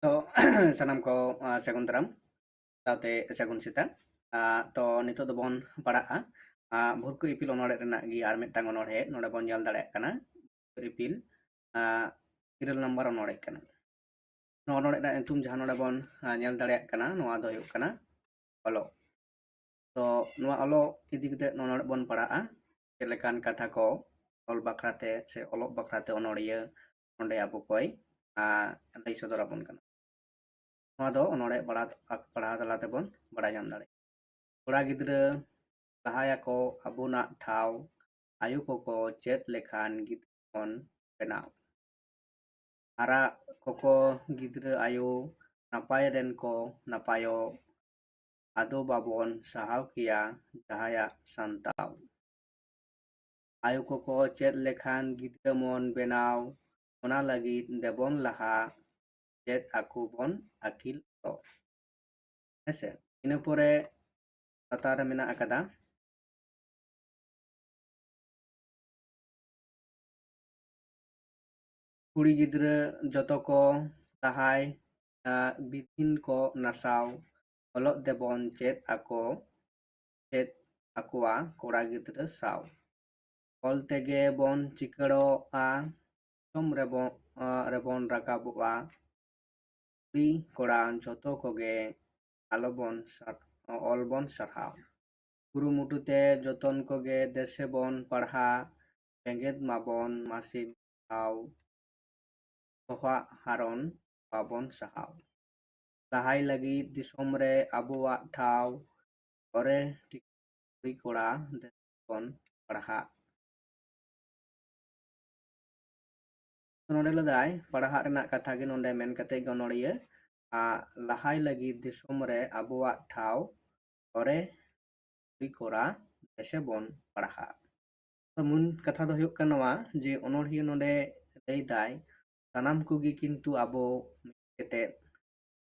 ᱛᱚ ᱥᱟᱱᱟᱢ ᱠᱚ ᱥᱟᱹᱜᱩᱱ ᱫᱟᱨᱟᱢ ᱥᱟᱶᱛᱮ ᱥᱟᱹᱜᱩᱱ ᱥᱮᱛᱟᱜ᱾ ᱛᱚ ᱱᱤᱛᱚᱜ ᱫᱚᱵᱚᱱ ᱯᱟᱲᱦᱟᱜᱼᱟ ᱵᱷᱩᱨᱠᱟᱹ ᱤᱯᱤᱞ ᱚᱱᱚᱬᱦᱮ ᱨᱮᱱᱟᱜ ᱜᱮ ᱟᱨ ᱢᱤᱫᱴᱟᱝ ᱚᱱᱚᱬᱦᱮ ᱱᱚᱰᱮ ᱵᱚᱱ ᱧᱮᱞ ᱫᱟᱲᱮᱭᱟᱜ ᱠᱟᱱᱟ᱾ ᱵᱷᱩᱨᱠᱟᱹ ᱤᱯᱤᱞ 9 নম্বর ọনᱚᱬᱦᱮ ᱠᱟᱱᱟ। ᱱᱚᱣᱟ ᱚᱱᱚᱬᱦᱮ ᱨᱮᱱᱟᱜ ᱧᱩᱛᱩᱢ ᱡᱟᱦᱟᱸ ᱱᱚᱰᱮ ᱵᱚᱱ ᱧᱮᱞ ᱫᱟᱲᱮᱭᱟᱜ ᱠᱟᱱᱟ ᱱᱚᱣᱟ ᱫᱚ ᱦᱩᱭᱩᱜ ᱠᱟᱱᱟ ᱚᱞᱚᱜ। ᱛᱚ ᱱᱚᱣᱟ ᱚᱞᱚᱜ ᱤᱫᱤ ᱠᱟᱛᱮ ᱚᱱᱚᱬᱦᱮ ᱵᱚᱱ ᱯᱟᱲᱦᱟᱜᱼᱟ। ᱪᱮᱫ ᱞᱮᱠᱟᱱ ᱠᱟᱛᱷᱟ ᱠᱚ ᱚᱞ ᱵᱟᱠᱷᱨᱟᱛᱮ ᱥᱮ ᱚᱞᱚᱜ ᱵᱟᱠᱷᱨᱟᱛᱮ ᱚᱱᱚᱬᱦᱤᱭᱟᱹ ᱚᱸᱰᱮ ᱟᱵᱚ ᱠᱚᱭ ᱞᱟᱹᱭ ᱥᱚᱫᱚᱨ ᱟᱵᱚᱱ ᱠᱟᱱᱟ। ᱱᱚᱣᱟ ᱫᱚ ᱚᱱᱚᱬᱦᱮ ᱯᱟᱲᱦᱟᱣ ᱛᱟᱞᱟ ᱛᱮᱵᱚᱱ ᱵᱟᱲᱟᱭ ᱧᱟᱢ ᱫᱟᱲᱮᱭᱟᱜᱼᱟ। ᱠᱚᱲᱟ ᱜᱤᱫᱽᱨᱟᱹ ᱞᱟᱦᱟᱭᱟᱠᱚ ᱟᱵᱚᱱᱟᱜ ᱴᱷᱟᱶ, ᱟᱭᱳ ᱠᱚᱠᱚ ᱪᱮᱫ ᱞᱮᱠᱷᱟᱱ ᱜᱤᱫᱽᱨᱟᱹ ᱵᱚᱱ ᱵᱮᱱᱟᱣ। ᱦᱟᱨᱟᱜ ᱠᱚᱠᱚ ᱜᱤᱫᱽᱨᱟᱹ ᱟᱭᱳ, ᱱᱟᱯᱟᱭ ᱨᱮᱱ ᱠᱚ ᱱᱟᱯᱟᱭᱚᱜ, ᱟᱫᱚ ᱵᱟᱵᱚᱱ ᱥᱟᱦᱟᱣ ᱠᱮᱭᱟ ᱡᱟᱦᱟᱸᱭᱟᱜ ᱥᱟᱱᱛᱟᱣ। ᱟᱭᱳ ᱠᱚᱠᱚ ᱪᱮᱫ ᱞᱮᱠᱷᱟᱱ ᱜᱤᱫᱽᱨᱟᱹ ᱢᱚᱱ ᱵᱮᱱᱟᱣ, ᱚᱱᱟ ᱞᱟᱹᱜᱤᱫ ᱫᱮᱵᱚᱱ ᱞᱟᱦᱟ ᱪᱮᱫ ᱟᱠᱚ ᱵᱚᱱ ᱟᱹᱠᱤᱞ ᱚᱞᱚᱜ। ᱦᱮᱸᱥᱮ, ᱤᱱᱟᱹ ᱯᱚᱨᱮ ᱞᱟᱛᱟᱨ ᱨᱮ ᱢᱮᱱᱟᱜ ᱟᱠᱟᱫᱟ ᱠᱩᱲᱤ ᱜᱤᱫᱽᱨᱟᱹ ᱡᱚᱛᱚ ko ᱞᱟᱦᱟᱭ ᱵᱤᱫᱷᱤᱱ ko ᱱᱟᱥᱟᱣ, ᱚᱞᱚᱜ ᱫᱮᱵᱚᱱ ᱪᱮᱫ ᱟᱠᱚᱣᱟ ᱠᱚᱲᱟ ᱜᱤᱫᱽᱨᱟᱹ ᱥᱟᱶ। ᱚᱞ ᱛᱮᱜᱮ ᱵᱚᱱ ᱪᱤᱠᱟᱹᱲᱚᱜᱼᱟ, ᱫᱤᱥᱚᱢ ᱨᱮᱵᱚᱱ ᱨᱟᱠᱟᱵᱚᱜᱼᱟ। ᱠᱩᱲᱤ ᱠᱚᱲᱟ ᱡᱚᱛᱚ ᱠᱚᱜᱮ ᱚᱞ ᱵᱚᱱ ᱥᱟᱨᱦᱟᱣ। ᱠᱩᱨᱩᱢᱩᱴᱩᱛᱮ ᱡᱚᱛᱚᱱ ᱠᱚᱜᱮ ᱫᱮᱥᱮ ᱵᱚᱱ ᱯᱟᱲᱦᱟᱜ, ᱵᱮᱸᱜᱮᱫ ᱢᱟᱵᱚᱱ ᱢᱟᱥᱮ ᱢᱤᱫ ᱥᱚᱦᱟᱜ ᱦᱟᱨᱚᱱ ᱵᱟᱵᱚᱱ ᱥᱟᱦᱟᱣ। ᱞᱟᱦᱟᱭ ᱞᱟᱹᱜᱤᱫ ᱫᱤᱥᱚᱢ ᱨᱮ ᱟᱵᱚᱣᱟᱜ ᱴᱷᱟᱶ, ᱚᱨᱮ ᱠᱩᱲᱤ ᱠᱚᱲᱟ ᱫᱮᱥᱮ ᱵᱚᱱ ᱯᱟᱲᱦᱟᱜ। ᱱᱚᱰᱮ ᱞᱮᱫᱟᱭ ᱯᱟᱲᱦᱟᱜ ᱨᱮᱱᱟᱜ ᱠᱟᱛᱷᱟ ᱜᱮ ᱱᱚᱰᱮ ᱢᱮᱱ ᱠᱟᱛᱮ ᱜᱮ ᱚᱱᱚᱬᱦᱤᱭᱟᱹ ᱞᱟᱦᱟᱭ ᱞᱟᱹᱜᱤᱫ ᱫᱤᱥᱚᱢ ᱨᱮ ᱟᱵᱚᱣᱟᱜ ᱴᱷᱟᱶ, ᱚᱨᱮ ᱠᱩᱲᱤ ᱠᱚᱲᱟ ᱫᱮᱥᱮ ᱵᱚᱱ ᱯᱟᱲᱦᱟᱜ। ᱢᱩᱞ ᱠᱟᱛᱷᱟ ᱫᱚ ᱦᱩᱭᱩᱜ ᱠᱟᱱᱟ ᱱᱚᱣᱟ ᱡᱮ ᱚᱱᱚᱬᱦᱤᱭᱟᱹ ᱱᱚᱰᱮ ᱞᱟᱹᱭᱫᱟᱭ ᱥᱟᱱᱟᱢ ᱠᱚᱜᱮ ᱠᱤᱱᱛᱩ ᱟᱵᱚ ᱠᱟᱛᱮᱫ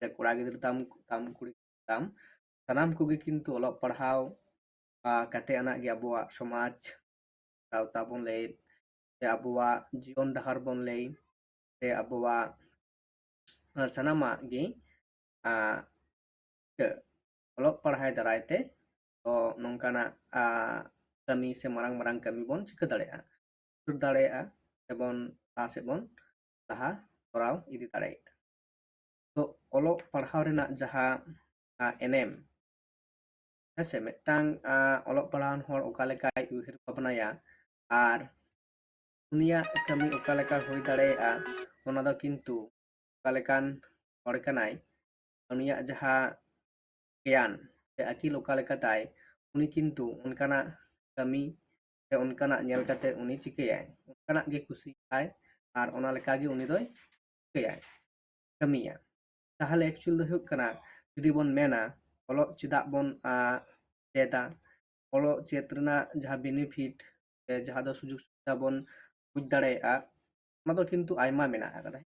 ᱥᱮ ᱠᱚᱲᱟ ᱜᱤᱫᱽᱨᱟᱹ ᱛᱟᱢ ᱠᱩᱲᱤ ᱜᱤᱫᱽᱨᱟᱹ ᱛᱟᱢ ᱥᱟᱱᱟᱢ ᱠᱚᱜᱮ ᱠᱤᱱᱛᱩ ᱚᱞᱚᱜ ᱯᱟᱲᱦᱟᱣ ᱠᱟᱛᱮ ᱟᱱᱟᱜ ᱜᱮ ᱟᱵᱚᱣᱟᱜ ᱥᱚᱢᱟᱡᱽ ᱥᱟᱶᱛᱟ ᱵᱚᱱ ᱞᱟᱹᱭᱮᱫ ᱥᱮ ᱟᱵᱚᱣᱟᱜ ᱡᱤᱭᱚᱱ ᱰᱟᱦᱟᱨ ᱵᱚᱱ ᱞᱟᱹᱭ ᱥᱮ ᱟᱵᱚᱣᱟᱜ ᱥᱟᱱᱟᱢᱟᱜ ᱜᱮ ᱚᱞᱚᱜ ᱯᱟᱲᱦᱟᱣ ᱫᱟᱨᱟᱭ ᱛᱮ ᱛᱚ ᱱᱚᱝᱠᱟᱱᱟᱜ ᱠᱟᱹᱢᱤ ᱥᱮ ᱢᱟᱨᱟᱝ ᱢᱟᱨᱟᱝ ᱠᱟᱹᱢᱤ ᱵᱚᱱ ᱪᱤᱠᱟᱹ ᱫᱟᱲᱮᱭᱟᱜᱼᱟ ᱥᱮᱵᱚᱱ ᱞᱟᱦᱟ ᱥᱮᱫ ᱵᱚᱱ ᱞᱟᱦᱟ ᱛᱚᱨᱟᱣ ᱤᱫᱤ ᱫᱟᱲᱮᱭᱟᱜᱼᱟ। ᱛᱚ ᱚᱞᱚᱜ ᱯᱟᱲᱦᱟᱣ ᱨᱮᱱᱟᱜ ᱡᱟᱦᱟᱸ ᱮᱱᱮᱢ ᱦᱮᱸᱥᱮ ᱢᱤᱫᱴᱟᱝ ᱚᱞᱚᱜ ᱯᱟᱲᱦᱟᱣᱟᱱ ᱦᱚᱲ ᱚᱠᱟ ᱞᱮᱠᱟᱭ ᱩᱭᱦᱟᱹᱨ ᱵᱷᱟᱵᱽᱱᱟᱭᱟ ᱟᱨ ᱩᱱᱤᱭᱟᱜ ᱠᱟᱹᱢᱤ ᱚᱠᱟ ᱞᱮᱠᱟ ᱦᱩᱭ ᱫᱟᱲᱮᱭᱟᱜᱼᱟ, ᱚᱱᱟ ᱫᱚ ᱠᱤᱱᱛᱩ ᱚᱠᱟ ᱞᱮᱠᱟᱱ ᱦᱚᱲ ᱠᱟᱱᱟᱭ, ᱩᱱᱤᱭᱟᱜ ᱡᱟᱦᱟᱸ ᱜᱮᱭᱟᱱ ᱥᱮ ᱟᱹᱠᱤᱞ ᱚᱠᱟ ᱞᱮᱠᱟ ᱛᱟᱭ, उनी किन्तु उनकानाग कमी से उनकानाग नेल काते उनी चिकायाय उनकानाग गे कुसियाय आर ओना लेका गे उनी दोय चिकायाय कमिया ताहले एक्चुअल दो हुयुग कना जुदि बोन मेना ओलो चेदाग बोन चेदा ओलो चेद रेनाग जहां बेनिफिट से जहां दो सुजुग सुविधा बोन बुझ दाड़ेयेगा ओना दो किन्तु आयमा मेना आकादा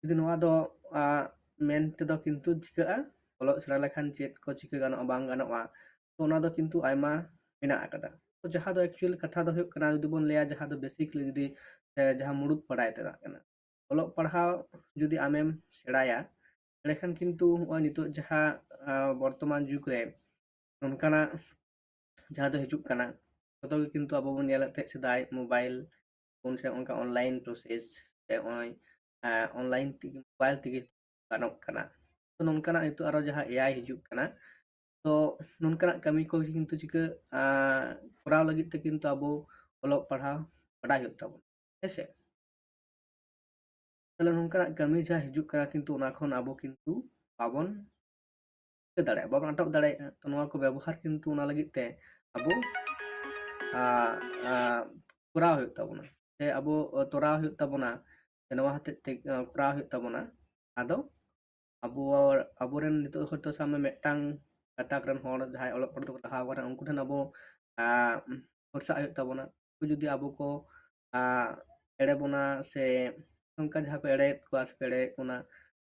जुदि नोआ दो मेन तेदो किन्तु चिकागा ओलो सेरा लेखान चेद को चिका गानोआ बांग गानोआ तो ओना दो किन्तु आयमा मेना आकादा तो जहां दो एक्चुअल कथा दो हुयुग कना जुदि बोन लेया जहां दो बेसिकली जुदि जहां मुड़ुद पढ़ाय तेना कना ओलो पढ़ाव जुदि आमेम सेड़ाया लेखान किन्तु नितो जहां बर्तमान जुग रे उनकाना जहां दो हिजुग कना तो किन्तु अब बोन नेलते सेदाय मोबाइल फोन से उनका ऑनलाइन प्रोसेस से ऑनलाइन तिगी मोबाइल तिगी गानोक कना तो नोनकाना नितो आरो जहां एआई हिजुग कना तो नोनकाना कमी को किन्तु चिका कोराव लगित ते किन्तु अबो ओलोग पढ़ाव बाडाय हुयुग ताबोन हेसे ताहले नोनकाना कमी जहां हिजुग कना किन्तु ओना खन अबो किन्तु बाबोन बाबोन आटक दाड़ेयेगा तो नोआ को व्यवहार किन्तु ओना लगित ते अबो कोराव हुयुग ताबोना से अबो तोराव हुयुग ताबोना नोआ हते ते कोराव हुयुग ताबोना आदो अबोरेन नितो हयतो सामने मेटटांग गाताक रेन हर जहां ओलग पढ़ तको लहाव कना उनको ठेन अबो भरसा हुयुग ताबोना जुदि अबो को एड़े बोना से नोंका जहां को एड़ेयेद कोआ से एड़ेयेद बोना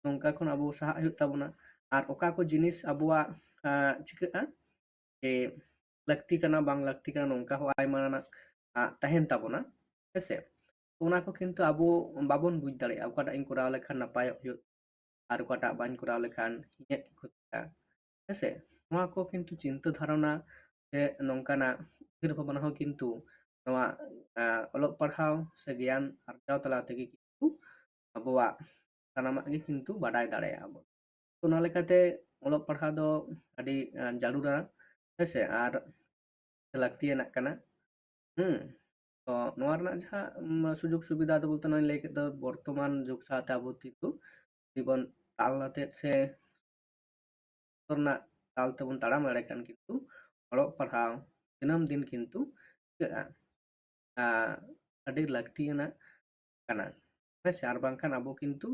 नोंका खन अबो साहा हुयुग ताबोना आर ओका को जिनिस अबोआ चिकागा जे लक्ति कना बांग लक्ति कना नोंका हो आयमा तहेन ताबोना हेसे ओना को किन्तु अबो बाबोन बुझ दाड़ेयेगा ओकाटाग इन कोराव लेखान नापाय हुयुग আর অকাটাᱜ বাᱧ ᱠᱚᱨᱟᱣ ᱞᱮᱠᱷᱟᱱ ᱤᱧᱟᱹᱜ ᱜᱮ ᱠᱷᱚᱛᱤᱜᱼᱟ ᱦᱮᱸᱥᱮ ᱱᱚᱣᱟ ᱠᱚ ᱠᱤᱱᱛᱩ ᱪᱤᱱᱛᱟᱹ ধারণা ᱥᱮ ᱱᱚᱝᱠᱟᱱᱟᱜ ᱩᱭᱦᱟᱹᱨ ᱵᱷᱟᱵᱽᱱᱟ ᱦᱚᱸ ᱠᱤᱱᱛᱩ ᱱᱚᱣᱟ ᱚᱞᱚᱜ ᱯᱟᱲᱦᱟᱣ ᱥᱮ ᱜᱮᱭᱟᱱ ᱟᱨᱡᱟᱣ ᱛᱟᱞᱟ ᱛᱮᱜᱮ ᱠᱤᱱᱛᱩ ᱟᱵᱚᱣᱟᱜ ᱥᱟᱱᱟᱢᱟᱜ ᱜᱮ ᱠᱤᱱᱛᱩ ᱵᱟᱰᱟᱭ ᱫᱟᱲᱮᱭᱟᱜᱼᱟ ᱵᱚᱱ ᱚᱱᱟ ᱞᱮᱠᱟᱛᱮ ᱚᱞᱚᱜ ᱯᱟᱲᱦᱟᱣ ᱫᱚ ᱟᱹᱰᱤ ᱡᱟᱹᱨᱩᱲᱟ ᱦᱮᱸᱥᱮ ᱟᱨ ᱞᱟᱹᱠᱛᱤᱭᱟᱱᱟᱜ ᱠᱟᱱᱟ ᱛᱚ ᱱᱚᱣᱟ ᱨᱮᱱᱟᱜ ᱡᱟᱦᱟᱸ ᱥᱩᱡᱳᱜᱽ ᱥᱩᱵᱤᱫᱷᱟ ᱫᱚ ᱵᱚᱞᱛᱮ ᱱᱚᱣᱟᱧ ᱞᱟᱹᱭ ᱠᱮᱫ ᱫᱚ ᱵᱚᱨᱛᱚᱢᱟᱱ ᱡᱩᱜᱽ ᱥᱟᱶᱛᱮ ᱟᱵᱚ ᱠᱤᱱᱛু ᱡᱤᱵᱚᱱ ᱛᱟᱞ ᱟᱛᱮᱫ ᱥᱮ ᱨᱮᱱᱟᱜ ᱛᱟᱞ ᱛᱮᱵᱚᱱ ᱛᱟᱲᱟᱢ ᱫᱟᱲᱮ ᱠᱷᱟᱱ ᱠᱤᱱᱛᱩ ᱚᱞᱚᱜ ᱯᱟᱲᱦᱟᱣ ᱫᱤᱱᱟᱹᱢ ᱫᱤᱱ ᱠᱤᱱᱛᱩ ᱪᱤᱠᱟᱹᱜᱼᱟ ᱟᱹᱰᱤ ᱞᱟᱹᱠᱛᱤᱭᱟᱱᱟᱜ ᱠᱟᱱᱟ ᱦᱮᱸᱥᱮ ᱟᱨ ᱵᱟᱝᱠᱷᱟᱱ ᱟᱵᱚ ᱠᱤᱱᱛᱩ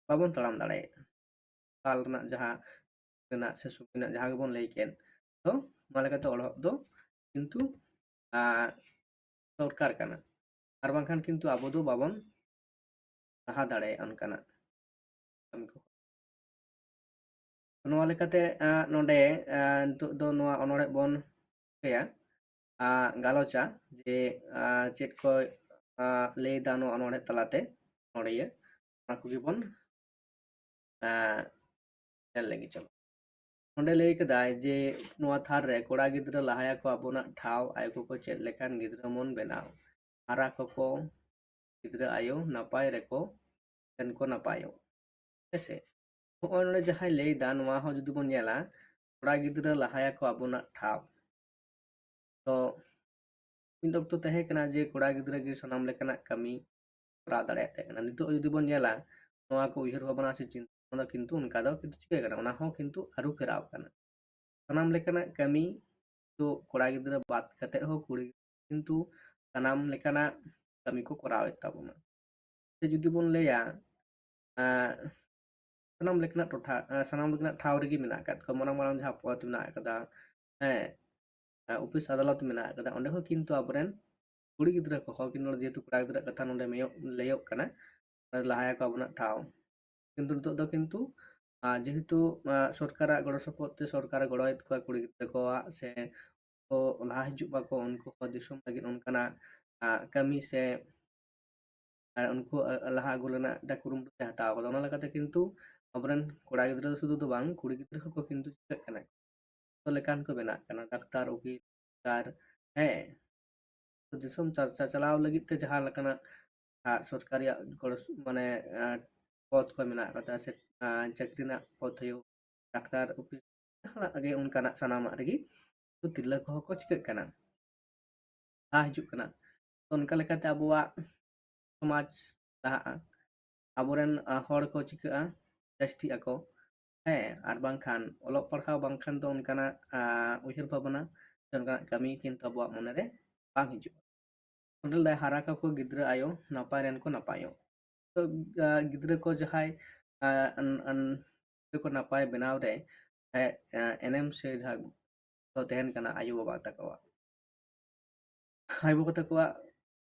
ᱵᱟᱵᱚᱱ ᱛᱟᱲᱟᱢ ᱫᱟᱲᱮᱭᱟᱜᱼᱟ ᱛᱟᱞ ᱨᱮᱱᱟᱜ ᱡᱟᱦᱟᱸ ᱨᱮᱱᱟᱜ ᱥᱮ ᱥᱩᱠ ᱨᱮᱱᱟᱜ ᱡᱟᱦᱟᱸ ᱜᱮᱵᱚᱱ ᱞᱟᱹᱭ ᱠᱮᱫ ᱛᱚ ᱚᱱᱟ ᱞᱮᱠᱟᱛᱮ ᱚᱞᱚᱜ ᱫᱚ ᱠᱤᱱᱛᱩ দরকার কানা আর বাংখান কিন্তু আবো দো বাবন লাহা দাঁড়ায় অনকানাᱜ ᱠᱟᱹᱢᱤ ᱠᱚ ᱱᱚᱣᱟ ᱞᱮᱠᱟᱛᱮ ᱱᱚᱰᱮ ᱱᱤᱛᱚᱜ ᱫᱚ ᱱᱚᱣᱟ ᱚᱱᱚᱲᱦᱮ ᱵᱚᱱ ᱞᱟᱹᱭᱟ ᱜᱟᱞᱚᱪᱟ ᱡᱮ ᱪᱮᱫ ᱠᱚ ᱞᱟᱹᱭᱫᱟ ᱱᱚᱣᱟ ᱚᱱᱚᱲᱦᱮ ᱛᱟᱞᱟᱛᱮ ᱚᱱᱚᱲᱦᱤᱭᱟᱹ ᱚᱱᱟ ᱠᱚᱜᱮ ᱵᱚᱱ ᱧᱮᱞ ᱞᱮᱜᱮ ᱪᱚᱞᱚ ᱚᱸᱰᱮ ᱞᱟᱹᱭ ᱠᱮᱫᱟᱭ ᱡᱮ ᱱᱚᱣᱟ ᱛᱷᱟᱨ ᱨᱮ ᱠᱚᱲᱟ ᱜᱤᱫᱽᱨᱟᱹ ᱞᱟᱦᱟᱭᱟᱠᱚ ᱟᱵᱚᱱᱟᱜ ᱴᱷᱟᱶ ᱟᱭᱳ ᱠᱚᱠᱚ ᱪᱮᱫ ᱞᱮᱠᱷᱟᱱ ᱜᱤᱫᱽᱨᱟᱹ ᱢᱚᱱ ᱵᱮᱱᱟᱣ ᱦᱟᱨᱟ ᱠᱚᱠᱚ ᱜᱤᱫᱽᱨᱟᱹ ᱟᱭᱳ ᱱᱟᱯᱟᱭ ᱨᱮᱠᱚ ᱥᱮᱱ ᱠᱚ ᱱᱟᱯᱟᱭᱚᱜ ᱦᱮᱸᱥᱮ ᱱᱚᱜᱼᱚᱭ ᱱᱚᱰᱮ ᱡᱟᱦᱟᱸᱭ ᱞᱟᱹᱭᱫᱟ ᱱᱚᱣᱟ ᱦᱚᱸ ᱡᱩᱫᱤ ᱵᱚᱱ ᱧᱮᱞᱟ ᱠᱚᱲᱟ ᱜᱤᱫᱽᱨᱟᱹ ᱞᱟᱦᱟᱭᱟᱠᱚ ᱟᱵᱚᱱᱟᱜ ᱴᱷᱟᱶ ᱛᱚ ᱢᱤᱫ ᱚᱠᱛᱚ ᱛᱟᱦᱮᱸ ᱠᱟᱱᱟ ᱡᱮ ᱠᱚᱲᱟ ᱜᱤᱫᱽᱨᱟᱹ ᱜᱮ ᱥᱟᱱᱟᱢ ᱞᱮᱠᱟᱱᱟᱜ ᱠᱟᱹᱢᱤ ᱠᱚᱨᱟᱣ ᱫᱟᱲᱮᱭᱟᱜ ᱛᱟᱦᱮᱸ ᱠᱟᱱᱟ ᱱᱤᱛᱚᱜ ᱡᱩᱫᱤ ᱵᱚᱱ ᱧᱮᱞᱟ ᱱᱚᱣᱟ ᱠᱚ ᱩᱭᱦᱟᱹᱨ ᱵᱷᱟᱵᱽᱱᱟ ᱥᱮ ᱪᱤᱱᱛᱟᱹ ᱵᱷᱟᱵᱽᱱᱟ ᱠᱤᱱᱛᱩ ᱚᱱᱠᱟ ᱫᱚ ᱠᱤᱱᱛᱩ ᱪᱤᱠᱟᱹ ᱠᱟᱱᱟ ᱚᱱᱟ ᱦᱚᱸ ᱠᱤᱱᱛᱩ ᱟᱹᱨᱩ ᱯᱷᱮᱨᱟᱣ ᱠᱟᱱᱟ ᱥᱟᱱᱟᱢ ᱞᱮᱠᱟᱱᱟᱜ ᱠᱟᱹᱢᱤ ᱛᱚ ᱠᱚᱲᱟ ᱜᱤᱫᱽᱨᱟᱹ ᱵᱟᱫ ᱠᱟᱛᱮᱫ ᱦᱚᱸ ᱠᱩᱲᱤ ᱠᱤᱱᱛᱩ ᱥᱟᱱᱟᱢ ᱞᱮᱠᱟᱱᱟᱜ ᱠᱟᱹᱢᱤ ᱠᱚ ᱠᱚᱨᱟᱣᱮᱫ ᱛᱟᱵᱚᱱᱟ ᱥᱮ ᱡᱩᱫᱤ ᱵᱚᱱ ᱞᱟᱹᱭᱟ ᱥᱟᱱᱟᱢ ᱞᱮᱠᱟᱱᱟᱜ ᱴᱚᱴᱷᱟ ᱥᱟᱱᱟᱢ ᱞᱮᱠᱟᱱᱟᱜ ᱴᱷᱟᱶ ᱨᱮᱜᱮ ᱢᱮᱱᱟᱜ ᱟᱠᱟᱫ ᱠᱚᱣᱟ ᱢᱟᱨᱟᱝ ᱢᱟᱨᱟᱝ ᱡᱟᱦᱟᱸ ᱯᱚᱫ ᱢᱮᱱᱟᱜ ᱟᱠᱟᱫᱟ ᱦᱮᱸ ᱚᱯᱷᱤᱥ ᱟᱫᱟᱞᱚᱛ ᱢᱮᱱᱟᱜ ᱟᱠᱟᱫᱟ ᱚᱸᱰᱮ ᱦᱚᱸ ᱠᱤᱱᱛᱩ ᱟᱵᱚᱨᱮᱱ ᱠᱩᱲᱤ ᱜᱤᱫᱽᱨᱟᱹ ᱠᱚᱦᱚᱸ ᱠᱤᱱᱛᱩ ᱡᱮᱦᱮᱛᱩ ᱠᱚᱲᱟ ᱜᱤᱫᱽᱨᱟᱹ ᱠᱟᱛᱷᱟ ᱱᱚᱰᱮ ᱞᱟᱹᱭᱚᱜ ᱠᱟᱱᱟ ᱞᱟᱦᱟᱭᱟᱠᱚ ᱟᱵᱚᱱᱟᱜ ᱴᱷᱟᱶ কিন্তু ᱱᱤᱛᱚᱜ ᱫᱚ ᱠᱤᱱᱛᱩ যেহেতু সরকারাᱜ ᱜᱚᱲᱚ ᱥᱚᱯᱚᱦᱚᱫ ᱛᱮ ᱥᱚᱨᱠᱟᱨᱮ ᱜᱚᱲᱚᱭᱮᱫ ᱠᱚᱣᱟ ᱠᱩᱲᱤ ᱜᱤᱫᱽᱨᱟᱹ ᱠᱚᱣᱟᱜ ᱥᱮ ᱠᱚ ᱞᱟᱦᱟ ᱦᱤᱡᱩᱜ ᱢᱟᱠᱚ ᱩᱱᱠᱩ ᱦᱚᱸ ᱫᱤᱥᱚᱢ ᱞᱟᱹᱜᱤᱫ ᱚᱱᱠᱟᱱᱟᱜ ᱠᱟᱹᱢᱤ ᱥᱮ ᱟᱨ ᱩᱱᱠᱩ ᱞᱟᱦᱟ ᱟᱹᱜᱩ ᱨᱮᱱᱟᱜ ᱢᱤᱫᱴᱟᱝ ᱠᱩᱨᱩᱢᱩᱴᱩ ᱦᱟᱛᱟᱣ ᱠᱟᱫᱟ ᱚᱱᱟ ᱞᱮᱠᱟᱛᱮ ᱠᱤᱱᱛᱩ ᱟᱵᱚᱨᱮᱱ ᱠᱚᱲᱟ ᱜᱤᱫᱽᱨᱟᱹ ᱥᱩᱫᱷᱩ ᱫᱚ ᱵᱟᱝ ᱠᱩᱲᱤ ᱜᱤᱫᱽᱨᱟᱹ ᱦᱚᱸᱠᱚ ᱠᱤᱱᱛᱩ ᱪᱤᱠᱟᱹᱜ ᱠᱟᱱᱟ ᱡᱚᱛᱚ ᱞᱮᱠᱟᱱ ᱠᱚ ᱵᱮᱱᱟᱜ ᱠᱟᱱᱟ ᱰᱟᱠᱛᱟᱨ ᱩᱠᱤᱞ ᱟᱨ ᱦᱮᱸ ᱫᱤᱥᱚᱢ ᱪᱟᱪᱞᱟᱣ ᱞᱟᱹᱜᱤᱫ ᱛᱮ ᱡᱟᱦᱟᱸ ᱞᱮᱠᱟᱱᱟᱜ ᱥᱚᱨᱠᱟরিᱭᱟᱜ ᱜᱚᱲᱚ ᱢᱟᱱᱮ ᱯᱚᱫ ᱠᱚ ᱢᱮᱱᱟᱜ ᱟᱠᱟᱫᱟ ᱥᱮ ᱪᱟᱹᱠᱨᱤ ᱨᱮᱱᱟᱜ ᱯᱚᱫ ᱦᱩᱭᱩᱜ ᱰᱟᱠᱛᱟর ᱚᱯᱷᱤᱥ ᱡᱟᱦᱟᱱᱟᱜ ᱜᱮ ᱚᱱᱠᱟᱱᱟᱜ ᱥᱟᱱᱟᱢᱟᱜ ᱨᱮᱜᱮ ᱛᱤᱨᱞᱟᱹ ᱠᱚᱦᱚᱸ ᱠᱚ ᱪᱤᱠᱟᱹᱜ ᱠᱟᱱᱟ ᱞᱟᱦᱟ ᱦᱤᱡᱩᱜ ᱠᱟᱱᱟ ᱛᱚ ᱚᱱᱠᱟ ᱞᱮᱠᱟᱛᱮ ᱟᱵᱚᱣᱟᱜ ᱥᱚᱢᱟᱡᱽ ᱞᱟᱦᱟᱜᱼᱟ ᱟᱵᱚᱨᱮᱱ ᱦᱚᱲ ᱠᱚ ᱪᱤᱠᱟᱹᱜᱼᱟ ᱡᱟᱹᱥᱛᱤᱜ ᱟᱠᱚ ᱦᱮᱸ ᱟᱨ ᱵᱟᱝᱠᱷᱟन ᱚᱞᱚᱜ ᱯᱟᱲᱦᱟᱣ ᱵᱟᱝᱠᱷᱟन ᱫᱚ ᱚᱱᱠᱟᱱᱟᱜ ᱩᱭᱦᱟᱹᱨ ᱵᱷᱟᱵᱽᱱᱟ ᱥᱮ ᱚᱱᱠᱟᱱᱟᱜ ᱠᱟᱹᱢᱤ ᱠᱤᱱᱛᱩ ᱟᱵᱚᱣᱟᱜ ᱢᱚᱱᱮᱨᱮ ᱵᱟᱝ ᱦᱤᱡᱩᱜᱼᱟ ᱚᱸᱰᱮ ᱦᱟᱨᱟ ᱠᱟᱠᱚ ᱜᱤᱫᱽᱨᱟᱹ ᱟᱭᱳ ᱱᱟᱯᱟᱭ ᱨᱮᱱ ᱠᱚ ᱱᱟᱯᱟᱭᱚᱜ ᱛᱚ ᱜᱤᱫᱽᱨᱟᱹ ko ᱡᱟᱦᱟᱸᱭ ᱜᱤᱫᱽᱨᱟᱹ ko ᱱᱟᱯᱟᱭ ᱵᱮᱱᱟᱣ ᱨᱮ ᱮᱱᱮᱢ ᱥᱮ ᱡᱟᱦᱟᱸ ᱫᱚ ᱛᱟᱦᱮᱱ ᱠᱟᱱᱟ ᱟᱭᱳ ᱵᱟᱵᱟ ᱛᱟᱠᱚᱣᱟᱜ ᱟᱭᱳ ᱵᱟᱵᱟ ᱛᱟᱠᱚᱣᱟᱜ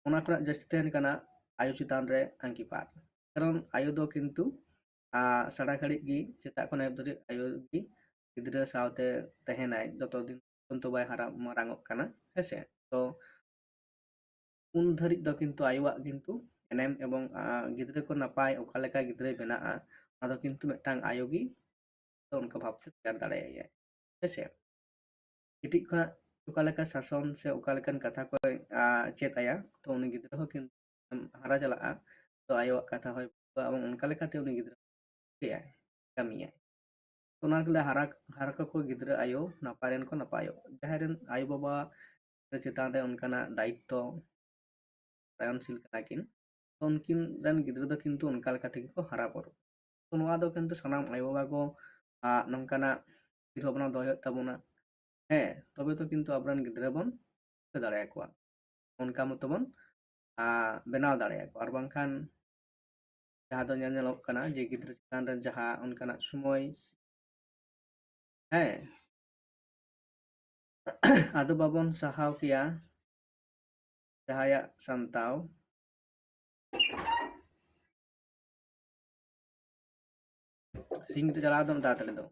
ᱚᱱᱟ ᱠᱷᱚᱱᱟᱜ ᱡᱟᱹᱥᱛᱤ ᱛᱟᱦᱮᱱ ᱠᱟᱱᱟ ᱟᱭᱳ ᱪᱮᱛᱟᱱ ᱨᱮ ᱟᱸᱜᱤᱵᱷᱟᱨ ᱠᱟᱨᱚᱱ ᱟᱭᱳ ᱫᱚ ᱠᱤᱱᱛᱩ ᱥᱟᱨᱟ ᱜᱷᱟᱹᱲᱤᱡ ᱜᱮ ᱥᱮᱛᱟᱜ ᱠᱷᱚᱱ ᱟᱹᱭᱩᱵ ᱫᱷᱟᱹᱨᱤᱡ ᱟᱭᱳ ᱜᱮ ᱜᱤᱫᱽᱨᱟᱹ ᱥᱟᱶᱛᱮ ᱛᱟᱦᱮᱱᱟᱭ ᱡᱚᱛᱚ ᱫᱤᱱ ᱯᱚᱨᱡᱚᱱᱛᱚ ᱵᱟᱭ ᱦᱟᱨᱟ ᱢᱟᱨᱟᱝᱚᱜ ᱠᱟᱱᱟ ᱦᱮᱸᱥᱮ ᱛᱚ ᱩᱱ ᱫᱷᱟᱹᱨᱤᱡ ᱫᱚ ᱠᱤᱱᱛᱩ ᱟᱭᱳᱣᱟᱜ ᱠᱤᱱᱛᱩ ᱮᱱᱮᱢ ᱮᱵᱚᱝ ᱜᱤᱫᱽᱨᱟᱹ ᱠᱚ ᱱᱟᱯᱟᱭ ᱚᱠᱟ ᱞᱮᱠᱟ ᱜᱤᱫᱽᱨᱟᱹᱭ ᱵᱮᱱᱟᱜᱼᱟ ᱚᱱᱟ ᱫᱚ ᱠᱤᱱᱛᱩ ᱢᱤᱫᱴᱟᱝ ᱟᱭᱳ ᱜᱮ ᱚᱱᱠᱟ ᱵᱷᱟᱵᱛᱮ ᱛᱮᱭᱟᱨ ᱫᱟᱲᱮᱭᱟᱭᱟᱭ ᱦᱮᱸᱥᱮ ᱠᱟᱹᱴᱤᱡ ᱠᱷᱚᱱᱟᱜ ᱚᱠᱟ ᱞᱮᱠᱟ ᱥᱟᱥᱚᱱ ᱥᱮ ᱚᱠᱟ ᱞᱮᱠᱟᱱ ᱠᱟᱛᱷᱟ ᱠᱚᱭ ᱪᱮᱫ ᱟᱭᱟ ᱛᱚ ᱩᱱᱤ ᱜᱤᱫᱽᱨᱟᱹ ᱦᱚᱸ ᱠᱤᱱᱛᱩ ᱦᱟᱨᱟ ᱪᱟᱞᱟᱜᱼᱟ ᱛᱚ ᱟᱭᱳᱣᱟᱜ ᱠᱟᱛᱷᱟ ᱦᱚᱭ ᱮᱵᱚᱝ ᱚᱱᱠᱟ ᱞᱮᱠᱟᱛᱮ ᱩᱱᱤ ᱜᱤᱫᱽᱨᱟᱹ ᱪᱤᱠᱟᱹᱭᱟᱭ ᱠᱟᱹᱢᱤᱭᱟᱭ ᱚᱱᱟ ᱜᱮᱞᱮ ᱦᱟᱨᱟ ᱠᱟᱠᱚ ᱜᱤᱫᱽᱨᱟᱹ ᱟᱭᱳ ᱱᱟᱯᱟᱭ ᱨᱮᱱ ᱠᱚ ᱱᱟᱯᱟᱭᱚᱜ ᱡᱟᱦᱟᱸᱭ ᱨᱮᱱ ᱟᱭᱳ ᱵᱟᱵᱟ ᱪᱮᱛᱟᱱ ᱨᱮ ᱚᱱᱠᱟᱱᱟᱜ ᱫᱟᱭᱤᱛᱛᱚ ᱛᱟᱭᱚᱱᱥᱤᱞ ᱠᱟᱱᱟ ᱠᱤᱱ ᱩᱱᱠᱤᱱ ᱨᱮᱱ ᱜᱤᱫᱽᱨᱟᱹ ᱫᱚ ᱠᱤᱱᱛᱩ ᱚᱱᱠᱟ ᱞᱮᱠᱟ ᱛᱮᱜᱮ ᱠᱚ ᱦᱟᱨᱟ ᱵᱩᱨᱩᱜ ᱛᱚ ᱱᱚᱣᱟ ᱫᱚ ᱠᱤᱱᱛᱩ ᱥᱟᱱᱟᱢ ᱟᱭᱳ ᱵᱟᱵᱟ ᱠᱚ ᱱᱚᱝᱠᱟᱱᱟᱜ ᱩᱭᱦᱟᱹᱨ ᱵᱷᱟᱵᱽᱱᱟ ᱫᱚᱦᱚᱭ ᱦᱩᱭᱩᱜ ᱛᱟᱵᱚᱱᱟ ᱦᱮᱸ ᱛᱚᱵᱮ ᱛᱚ ᱠᱤᱱᱛᱩ ᱟᱵᱚᱨᱮᱱ ᱜᱤᱫᱽᱨᱟᱹ ᱵᱚᱱ ᱫᱟᱲᱮᱭᱟᱠᱚᱣᱟ ᱚᱱᱠᱟ ᱢᱚᱛᱚ ᱵᱚᱱ ᱵᱮᱱᱟᱣ ᱫᱟᱲᱮᱭᱟᱠᱚᱣᱟ ᱟᱨ ᱵᱟᱝᱠᱷᱟᱱ ᱡᱟᱦᱟᱸ ᱫᱚ ᱧᱮᱞᱚᱜ ᱠᱟᱱᱟ ᱡᱮ ᱜᱤᱫᱽᱨᱟᱹ ᱪᱮᱛᱟᱱ ᱨᱮ ᱡᱟᱦᱟᱸ ᱚᱱᱠᱟᱱᱟᱜ ᱥᱚᱢᱚᱭ ᱦᱮᱸ ᱟᱫᱚ ᱵᱟᱵᱚᱱ ᱥᱟᱦᱟᱣ ᱠᱮᱭᱟ ᱡᱟᱦᱟᱸᱭᱟᱜ ᱥᱟᱢᱴᱟᱣ ᱥᱤᱧ ᱛᱮ ᱪᱟᱞᱟᱣ ᱫᱚᱢ ᱛᱟᱲᱟᱛᱟᱲᱤ ᱫᱚ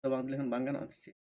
ᱛᱚ ᱵᱟᱝ ᱞᱮᱠᱷᱟᱱ ᱵᱟᱝ ᱜᱟᱱᱚᱜᱼᱟ ᱥᱮ ᱪᱮᱫ?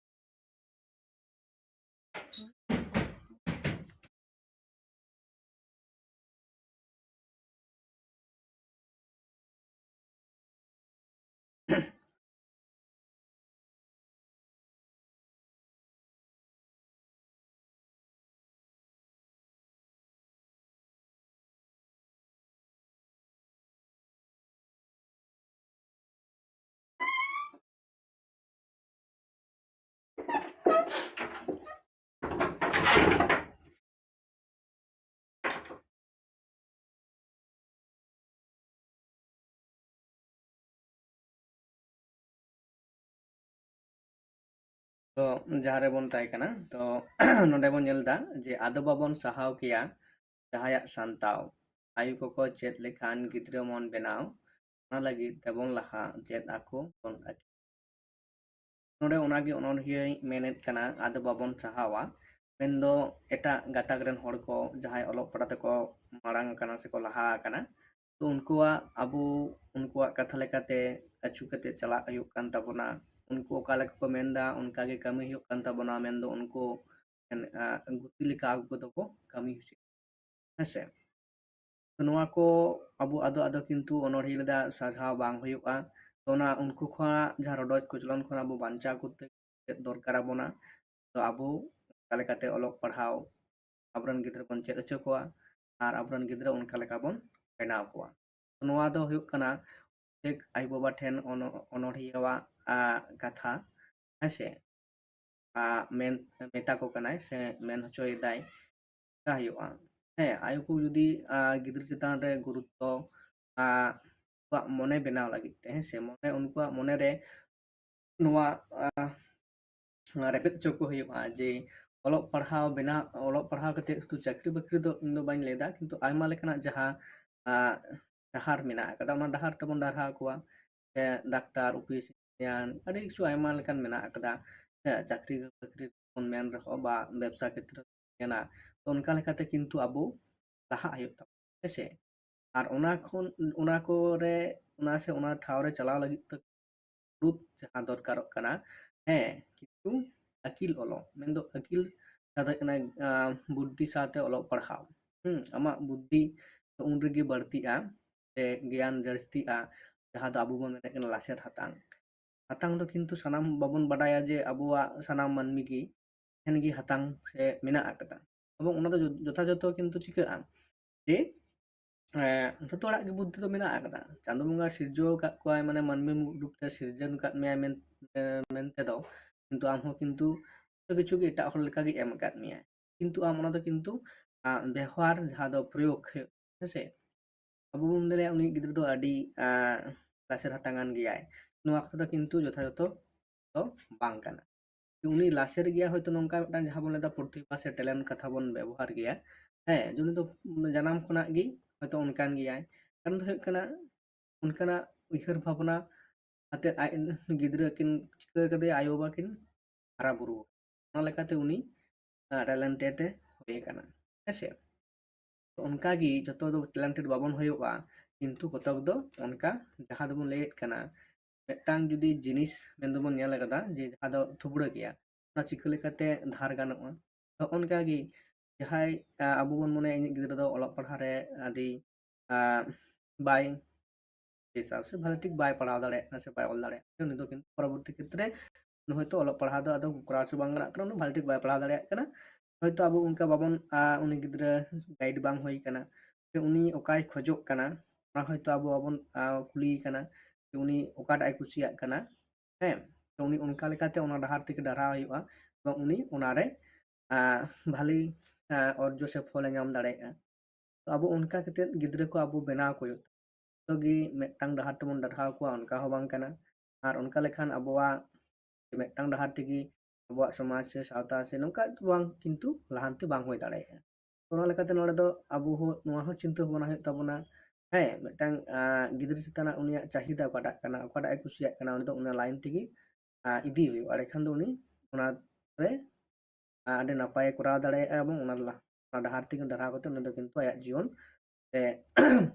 ᱛᱚ ᱡᱟᱦᱟᱸ ᱨᱮᱵᱚᱱ ᱛᱟᱦᱮᱸ ᱠᱟᱱᱟ ᱛᱚ ᱱᱚᱰᱮ ᱵᱚᱱ ᱧᱮᱞ ᱮᱫᱟ ᱡᱮ ᱟᱫᱚ ᱵᱟᱵᱚᱱ ᱥᱟᱦᱟᱣ ᱠᱮᱭᱟ ᱡᱟᱦᱟᱸᱭᱟᱜ ᱥᱟᱱᱛᱟᱣ ᱟᱭᱩ ᱠᱚᱠᱚ ᱪᱮᱫ ᱞᱮᱠᱷᱟᱱ ᱜᱤᱫᱽᱨᱟᱹ ᱢᱚᱱ ᱵᱮᱱᱟᱣ ᱚᱱᱟ ᱞᱟᱹᱜᱤᱫ ᱛᱮᱵᱚᱱ ᱞᱟᱦᱟ ᱪᱮᱫ ᱟᱠᱚ ᱵᱚᱱ ᱱᱚᱰᱮ ᱚᱱᱟᱜᱮ ᱚᱱᱚᱬᱦᱤᱭᱟᱹᱭ ᱢᱮᱱᱮᱫ ᱠᱟᱱᱟ ᱟᱫᱚ ᱵᱟᱵᱚᱱ ᱥᱟᱦᱟᱣᱟ ᱢᱮᱱᱫᱚ ᱮᱴᱟᱜ ᱜᱟᱛᱟᱠ ᱨᱮᱱ ᱦᱚᱲ ko ᱡᱟᱦᱟᱸᱭ ᱚᱞᱚᱜ ᱯᱟᱲᱦᱟᱜ ᱛᱮᱠᱚ ᱢᱟᱲᱟᱝ ᱟᱠᱟᱱᱟ ᱥᱮᱠᱚ ᱞᱟᱦᱟ ᱟᱠᱟᱱᱟ ᱛᱚ ᱩᱱᱠᱩᱣᱟᱜ ᱟᱵᱚ ᱩᱱᱠᱩᱣᱟᱜ ᱠᱟᱛᱷᱟ ᱞᱮᱠᱟᱛᱮ ᱟᱹᱪᱩ ᱠᱟᱛᱮ ᱪᱟᱞᱟᱜ ᱦᱩᱭᱩᱜ ᱠᱟᱱ ᱛᱟᱵᱚᱱᱟ ᱩᱱᱠᱩ ᱚᱠᱟ ᱞᱮᱠᱟ ᱠᱚ ᱢᱮᱱᱫᱟ ᱚᱱᱠᱟᱜᱮ ᱠᱟᱹᱢᱤ ᱦᱩᱭᱩᱜ ᱠᱟᱱ ᱛᱟᱵᱚᱱᱟ ᱢᱮᱱᱫᱚ ᱩᱱᱠᱩ ᱜᱩᱛᱤ ᱞᱮᱠᱟ ᱟᱵᱚ ᱫᱚᱵᱚ ᱠᱟᱹᱢᱤ ᱦᱚᱪᱚᱭᱟ ᱦᱮᱸᱥᱮ ᱱᱚᱣᱟ ᱠᱚ ᱟᱵᱚ ᱟᱫᱚ ᱠᱤᱱᱛᱩ ᱚᱱᱚᱬᱦᱤᱭᱟᱹ ᱨᱮᱫᱟ ᱥᱟᱡᱟᱣ ᱵᱟᱝ ᱦᱩᱭᱩᱜᱼᱟ ᱛᱚ ᱚᱱᱟ ᱩᱱᱠᱩ ᱠᱷᱚᱱᱟᱜ ᱡᱟᱦᱟᱸ ᱨᱚᱰᱚᱡ ᱠᱚᱪᱞᱚᱱ ᱠᱷᱚᱱᱟᱜ ᱟᱵᱚ ᱵᱟᱧᱪᱟᱣ ᱠᱚᱨᱛᱮ ᱪᱮᱫ ᱫᱚᱨᱠᱟর ᱟᱵᱚᱱᱟ ᱛᱚ ᱟᱵᱚ ᱚᱱᱠᱟ ᱞᱮᱠᱟᱛᱮ ᱚᱞᱚᱜ ᱯᱟᱲᱦᱟᱣ ᱟᱵᱚᱨᱮᱱ ᱜᱤᱫᱽᱨᱟᱹ ᱵᱚᱱ ᱪᱮᱫ ᱦᱚᱪᱚ ᱠᱚᱣᱟ ᱟᱨ ᱟᱵᱚᱨᱮᱱ ᱜᱤᱫᱽᱨᱟᱹ ᱚᱱᱠᱟ ᱞᱮᱠᱟ ᱵᱚᱱ ᱵᱮᱱᱟᱣ ᱠᱚᱣᱟ ᱱᱚᱣᱟ ᱫᱚ ᱦᱩᱭᱩᱜ ᱠᱟᱱᱟ ᱴᱷᱤᱠ ᱟᱭᱳ ᱵᱟᱵᱟ ᱴᱷᱮᱱ ᱚᱱᱚᱬᱦᱤᱭᱟᱹᱣᱟᱜ ᱠᱟᱛᱷᱟ ᱦᱮᱸᱥᱮ ᱢᱮᱛᱟ ᱠᱚ ᱠᱟᱱᱟᱭ ᱥᱮ ᱢᱮᱱ ᱦᱚᱪᱚᱭᱮᱫᱟᱭ ᱪᱮᱠᱟ ᱦᱩᱭᱩᱜᱼᱟ ᱦᱮᱸ ᱟᱭᱳ ᱠᱚ ᱡᱩᱫᱤ ᱜᱤᱫᱽᱨᱟᱹ ᱪᱮᱛᱟᱱ ᱨᱮ ᱜᱩᱨᱩᱛᱛᱚ ᱩᱱᱠᱩᱣᱟᱜ ᱢᱚᱱᱮ ᱵᱮᱱᱟᱣ ᱞᱟᱹᱜᱤᱫ ᱛᱮ ᱦᱮᱸᱥᱮ ᱩᱱᱠᱩᱣᱟᱜ ᱢᱚᱱᱮᱨᱮ ᱱᱚᱣᱟ ᱨᱮᱵᱮᱫ ᱦᱚᱪᱚ ᱠᱚ ᱦᱩᱭᱩᱜᱼᱟ ᱡᱮ ᱚᱞᱚᱜ ᱯᱟᱲᱦᱟᱣ ᱠᱟᱛᱮᱫ ᱥᱩᱫᱷᱩ ᱪᱟᱹᱠᱨᱤ ᱵᱟᱹᱠᱨᱤ ᱫᱚ ᱤᱧ ᱫᱚ ᱵᱟᱹᱧ ᱞᱟᱹᱭᱫᱟ ᱠᱤᱱᱛᱩ ᱟᱭᱢᱟ ᱞᱮᱠᱟᱱᱟᱜ ᱡᱟᱦᱟᱸ ᱰᱟᱦᱟᱨ ᱢᱮᱱᱟᱜ ᱟᱠᱟᱫᱟ ᱚᱱᱟ ᱰᱟᱦᱟᱨ ᱛᱮᱵᱚᱱ ᱰᱟᱨᱦᱟᱣ ᱠᱚᱣᱟ ᱰᱟᱠᱛᱟᱨ ᱚᱯᱷᱤᱥ ᱤᱧᱡᱤᱱᱤᱭᱟᱨ ᱟᱹᱰᱤ ᱠᱤᱪᱷᱩ ᱟᱭᱢᱟ ᱞᱮᱠᱟᱱ ᱢᱮᱱᱟᱜ ᱟᱠᱟᱫᱟ ᱪᱟᱹᱠᱨᱤ ᱵᱟᱹᱠᱨᱤ ᱵᱚᱱ ᱢᱮᱱ ᱨᱮᱦᱚᱸ ᱵᱟ ᱵᱮᱵᱽᱥᱟ ᱠᱷᱮᱛᱨᱮ ᱢᱮᱱᱟ ᱛᱚ ᱚᱱᱠᱟ ᱞᱮᱠᱟᱛᱮ ᱠᱤᱱᱛᱩ ᱟᱵᱚ ᱞᱟᱦᱟᱜ ᱦᱩᱭᱩᱜ ᱛᱟᱵᱚᱱᱟ ᱦᱮᱸᱥᱮ ᱟᱨ ᱚᱱᱟ ᱠᱚᱨᱮ ᱚᱱᱟ ᱴᱷᱟᱶ ᱨᱮ ᱪᱟᱞᱟᱣ ᱞᱟᱹᱜᱤᱫ ᱛᱮ ᱡᱟᱦᱟᱸ ᱫᱚᱨᱠᱟᱨᱚᱜ ᱠᱟᱱᱟ ᱦᱮᱸ ᱠᱤᱱᱛᱩ ᱟᱹᱠᱤᱞ ᱚᱞᱚᱜ ᱢᱮᱱᱫᱚ ᱟᱹᱠᱤᱞ ᱠᱟᱛᱷᱟ ᱠᱟᱱᱟ ᱵᱩᱫᱽᱫᱷᱤ ᱥᱟᱶᱛᱮ ᱚᱞᱚᱜ ᱯᱟᱲᱦᱟᱣ ᱟᱢᱟᱜ ᱵᱩᱫᱽᱫᱷᱤ ᱩᱱ ᱨᱮᱜᱮ ᱵᱟᱹᱲᱛᱤᱜᱼᱟ ᱥᱮ ᱜᱮᱭᱟᱱ ᱡᱟᱹᱥᱛᱤᱜᱼᱟ ᱡᱟᱦᱟᱸ ᱫᱚ ᱟᱵᱚ ᱵᱚᱱ ᱢᱮᱱᱮᱫ ᱠᱟᱱᱟ ᱞᱟᱥᱮᱨ ᱦᱟᱛᱟᱝ ᱫᱚ ᱠᱤᱱᱛु ᱥᱟᱱᱟᱢ ᱵᱟᱵᱚᱱ ᱵᱟᱰᱟᱭᱟ ᱡᱮ ᱟᱵᱚᱣᱟᱜ ᱥᱟᱱᱟᱢ ᱢᱟᱹᱱᱢᱤ ᱜᱮ ᱴᱷᱮᱱ ᱜᱮ ᱦᱟᱛᱟᱝ ᱥᱮ ᱢᱮᱱᱟᱜ ᱟᱠᱟᱫᱟ এবং ᱚᱱᱟ ᱫᱚ যথাযথ কিন্তু চিকাগᱼᱟ যে ᱡᱚᱛᱚ ᱦᱚᱲᱟᱜ ᱜᱮ ᱵᱩᱫᱽᱫᱷᱤ ᱫᱚ ᱢᱮᱱᱟᱜ ᱟᱠᱟᱫᱟ ᱪᱟᱸᱫᱳ ᱵᱚᱸᱜᱟ ᱥᱤᱨᱡᱟᱹᱣ ᱟᱠᱟᱫ ᱠᱚᱣᱟᱭ ᱢᱟᱱᱮ ᱢᱟᱹᱱᱢᱤ ᱨূᱯ ᱛᱮ ᱥᱤᱨᱡᱚᱱ ᱟᱠᱟᱫ ᱢᱮᱭᱟᱭ ᱢᱮᱱᱛᱮᱫᱚ ᱠᱤᱱᱛᱩ ᱟᱢᱦᱚᱸ ᱠᱤᱱᱛᱩ ᱡᱚᱛᱚ ᱠᱤᱪᱷᱩ ᱜᱮ ᱮᱴᱟᱜ ᱦᱚᱲ ᱞᱮᱠᱟᱜᱮ ᱮᱢ ᱟᱠᱟᱫ ᱢᱮᱭᱟ ᱠᱤᱱᱛᱩ ᱟᱢ ᱚᱱᱟ ᱫᱚ ᱠᱤᱱᱛᱩ ᱵᱮᱣᱦᱟᱨ ᱡᱟᱦᱟᱸ ᱫᱚ ᱯᱨᱚᱭᱳᱜᱽ ᱦᱮᱸᱥᱮ ᱟᱵᱚ ᱵᱚᱱ ᱞᱟᱹᱭᱟ ᱩᱱᱤ ᱜᱤᱫᱽᱨᱟᱹ ᱫᱚ ᱟᱹᱰᱤ ᱞᱟᱥᱮᱨ ᱦᱟᱛᱟᱝᱟᱱ ᱜᱮᱭᱟᱭ ᱱᱚᱣᱟ ᱠᱟᱛᱷᱟ ᱫᱚ ᱠᱤᱱᱛᱩ যথাযথ ᱫᱚ ᱵᱟᱝ ᱠᱟᱱᱟ উনি লাশের গিয়া হয়তো নংকা মিদটাং যাহা বন লেদা প্রতিভা সে ট্যালেন্ট কথা বন ব্যবহার গিয়া হ্যাঁ উনি তো জানাম খোনাᱜ ᱜᱮ হয়তো অনকান ᱜᱮᱭᱟᱭ কারণ ᱫᱚ ᱦᱩᱭᱩᱜ ᱠᱟᱱᱟ ᱚᱱᱠᱟᱱᱟᱜ ᱩᱭᱦᱟᱹᱨ ᱵᱷᱟᱵᱽᱱᱟ ᱟᱛᱮᱫ ᱟᱡ ᱜᱤᱫᱽᱨᱟᱹ ᱠᱤᱱ ᱪᱤᱠᱟᱹ ᱠᱟᱫᱮᱭᱟ ᱟᱭᱳ ᱵᱟᱵᱟ ᱠᱤᱱ ᱦᱟᱨᱟ ᱵᱩᱨᱩ ᱚᱱᱟ ᱞᱮᱠᱟᱛᱮ ᱩᱱᱤ ᱴᱮᱞᱮᱱᱴᱮᱰ ᱦᱩᱭ ᱟᱠᱟᱱᱟ ᱦᱮᱸᱥᱮ ᱚᱱᱠᱟᱜᱮ ᱡᱚᱛᱚ ᱫᱚ ᱴᱮᱞᱮᱱᱴᱮᱰ ᱵᱟᱵᱚᱱ ᱦᱩᱭᱩᱜᱼᱟ ᱠᱤᱱᱛᱩ ᱠᱚᱛᱚᱠ ᱫᱚ ᱚᱱᱠᱟ ᱡᱟᱦᱟᱸ ᱫᱚᱵᱚᱱ ᱞᱟᱹᱭᱮᱫ ᱠᱟᱱᱟ ᱢᱤᱫᱴᱟᱝ ᱡᱩᱫᱤ ᱡᱤᱱᱤᱥ ᱢᱮᱱᱫᱚᱵᱚᱱ ᱧᱮᱞ ᱟᱠᱟᱫᱟ ᱡᱮ ᱡᱟᱦᱟᱸ ᱫᱚ ᱛᱷᱩᱵᱲᱟᱹ ᱜᱮᱭᱟ ᱚᱱᱟ ᱪᱤᱠᱟᱹ ᱞᱮᱠᱟᱛᱮ ᱫᱷᱟᱨ ᱜᱟᱱᱚᱜᱼᱟ ᱛᱚ ᱚᱱᱠᱟᱜᱮ ᱡᱟᱦᱟᱸᱭ ᱟᱵᱚ ᱵᱚᱱ ᱢᱚᱱᱮᱭᱟ ᱤᱧᱤᱡ ᱜᱤᱫᱽᱨᱟᱹ ᱫᱚ ᱚᱞᱚᱜ ᱯᱟᱲᱦᱟᱜ ᱨᱮ ᱟᱹᱰᱤ ᱵᱟᱭ হিসাব সে ভালো ঠিক বাই পড়াও দাঁড়ায় না সে বাই অল দাঁড়ায় উনি তো কিন্তু পরবর্তী ক্ষেত্রে হয়তো অলপ ᱯᱟᱲᱦᱟᱣ ᱫᱚ ᱟᱫᱚ ᱠᱚᱨᱟᱣ ᱦᱚᱪᱚ ᱵᱟᱝ ᱜᱟᱱᱚᱜ ᱠᱟᱱᱟ ᱩᱱᱤ ᱵᱷᱟᱞᱤ ᱴᱷᱤᱠ ᱵᱟᱭ ᱯᱟᱲᱦᱟᱣ ᱫᱟᱲᱮᱭᱟᱜ ᱠᱟᱱᱟ ᱦᱚᱭᱛᱚ ᱟᱵᱚ ᱚᱱᱠᱟ ᱵᱟᱵᱚᱱ ᱩᱱᱤ ᱜᱤᱫᱽᱨᱟᱹ ᱜᱟᱭᱤᱰ ᱵᱟᱝ ᱦᱩᱭ ᱠᱟᱱᱟ ᱡᱮ ᱩᱱᱤ ᱚᱠᱟᱭ ᱠᱷᱚᱡᱚᱜ ᱠᱟᱱᱟ ᱚᱱᱟ ᱦᱚᱭᱛᱚ ᱟᱵᱚ ᱵᱟᱵᱚᱱ ᱠᱩᱞᱤᱭᱮ ᱠᱟᱱᱟ ᱡᱮ ᱩᱱᱤ ᱚᱠᱟᱴᱟᱜ ᱮ ᱠᱩᱥᱤᱭᱟᱜ ᱠᱟᱱᱟ ᱦᱮᱸ ᱛᱚ ᱩᱱᱤ ᱚᱱᱠᱟ ᱞᱮᱠᱟᱛᱮ ᱚᱱᱟ ᱰᱟᱦᱟᱨ ᱛᱮᱜᱮ ᱰᱟᱨᱦᱟᱣ ᱦᱩᱭᱩᱜᱼᱟ এবং উনি ওনারে ᱵᱷᱟᱞᱤ ᱚᱨᱡᱚ ᱥᱮ ᱯᱷᱚᱞᱮ ᱧᱟᱢ ᱫᱟᱲᱮᱭᱟᱜᱼᱟ ᱛᱚ ᱟᱵᱚ ᱚᱱᱠᱟ ᱠᱟᱛᱮᱫ ᱜᱤᱫᱽᱨᱟᱹ ᱠᱚ ᱟᱵᱚ ᱵᱮᱱᱟᱣ ᱠᱚ ᱦᱩᱭᱩᱜ ᱡᱚᱛᱚ ᱜᱮ ᱢᱤᱫᱴᱟᱝ ᱰᱟᱦᱟᱨ ᱛᱮᱵᱚᱱ ᱰᱟᱨᱦᱟᱣ ᱠᱚᱣᱟ ᱚᱱᱠᱟ ᱦᱚᱸ ᱵᱟᱝ ᱠᱟᱱᱟ ᱟᱨ ᱚᱱᱠᱟ ᱞᱮᱠᱷᱟᱱ ᱟᱵᱚᱣᱟᱜ ᱢᱤᱫᱴᱟᱝ ᱰᱟᱦᱟᱨ ᱛᱮᱜᱮ ᱟᱵᱚᱣᱟᱜ ᱥᱚᱢᱟᱡᱽ ᱥᱮ ᱥᱟᱶᱛᱟ ᱥᱮ ᱱᱚᱝᱠᱟ ᱵᱟᱝ ᱠᱤᱱᱛᱩ ᱞᱟᱦᱟᱱᱛᱤ ᱵᱟᱝ ᱦᱩᱭ ᱫᱟᱲᱮᱭᱟᱜᱼᱟ ᱚᱱᱟ ᱞᱮᱠᱟᱛᱮ ᱱᱚᱰᱮ ᱫᱚ ᱟᱵᱚ ᱦᱚᱸ ᱱᱚᱣᱟ ᱦᱚᱸ ᱪᱤᱱᱛᱟᱹ ᱵᱷᱟᱵᱽᱱᱟ ᱦᱩᱭᱩᱜ ᱛᱟᱵᱚᱱᱟ ᱦᱮᱸ ᱢᱤᱫᱴᱟᱝ ᱜᱤᱫᱽᱨᱟᱹ ᱪᱮᱛᱟᱱᱟᱜ ᱩᱱᱤᱭᱟᱜ ᱪᱟᱦᱤᱫᱟ ᱚᱠᱟᱴᱟᱜ ᱮ ᱠᱩᱥᱤᱭᱟᱜ ᱠᱟᱱᱟ ᱩᱱᱤ ᱫᱚ ᱚᱱᱟ ᱞᱟᱭᱤᱱ ᱛᱮᱜᱮ ᱤᱫᱤ ᱦᱩᱭᱩᱜᱼᱟ ᱮᱸᱰᱮᱠᱷᱟᱱ ᱫᱚ ᱩᱱᱤ ᱚᱱᱟᱨᱮ ᱟᱹᱰᱤ ᱱᱟᱯᱟᱭ ᱠᱚᱨᱟᱣ ᱫᱟᱲᱮᱭᱟᱜᱼᱟ ᱮᱵᱚᱝ ᱚᱱᱟ ᱰᱟᱦᱟর ᱛᱮᱜᱮ ᱰᱟᱨᱦᱟᱣ ᱠᱟᱛᱮ ᱩᱱᱤ ᱫᱚ ᱠᱤᱱᱛᱩ ᱟᱭᱟᱜ ᱡᱤᱭᱚᱱ ᱥᱮ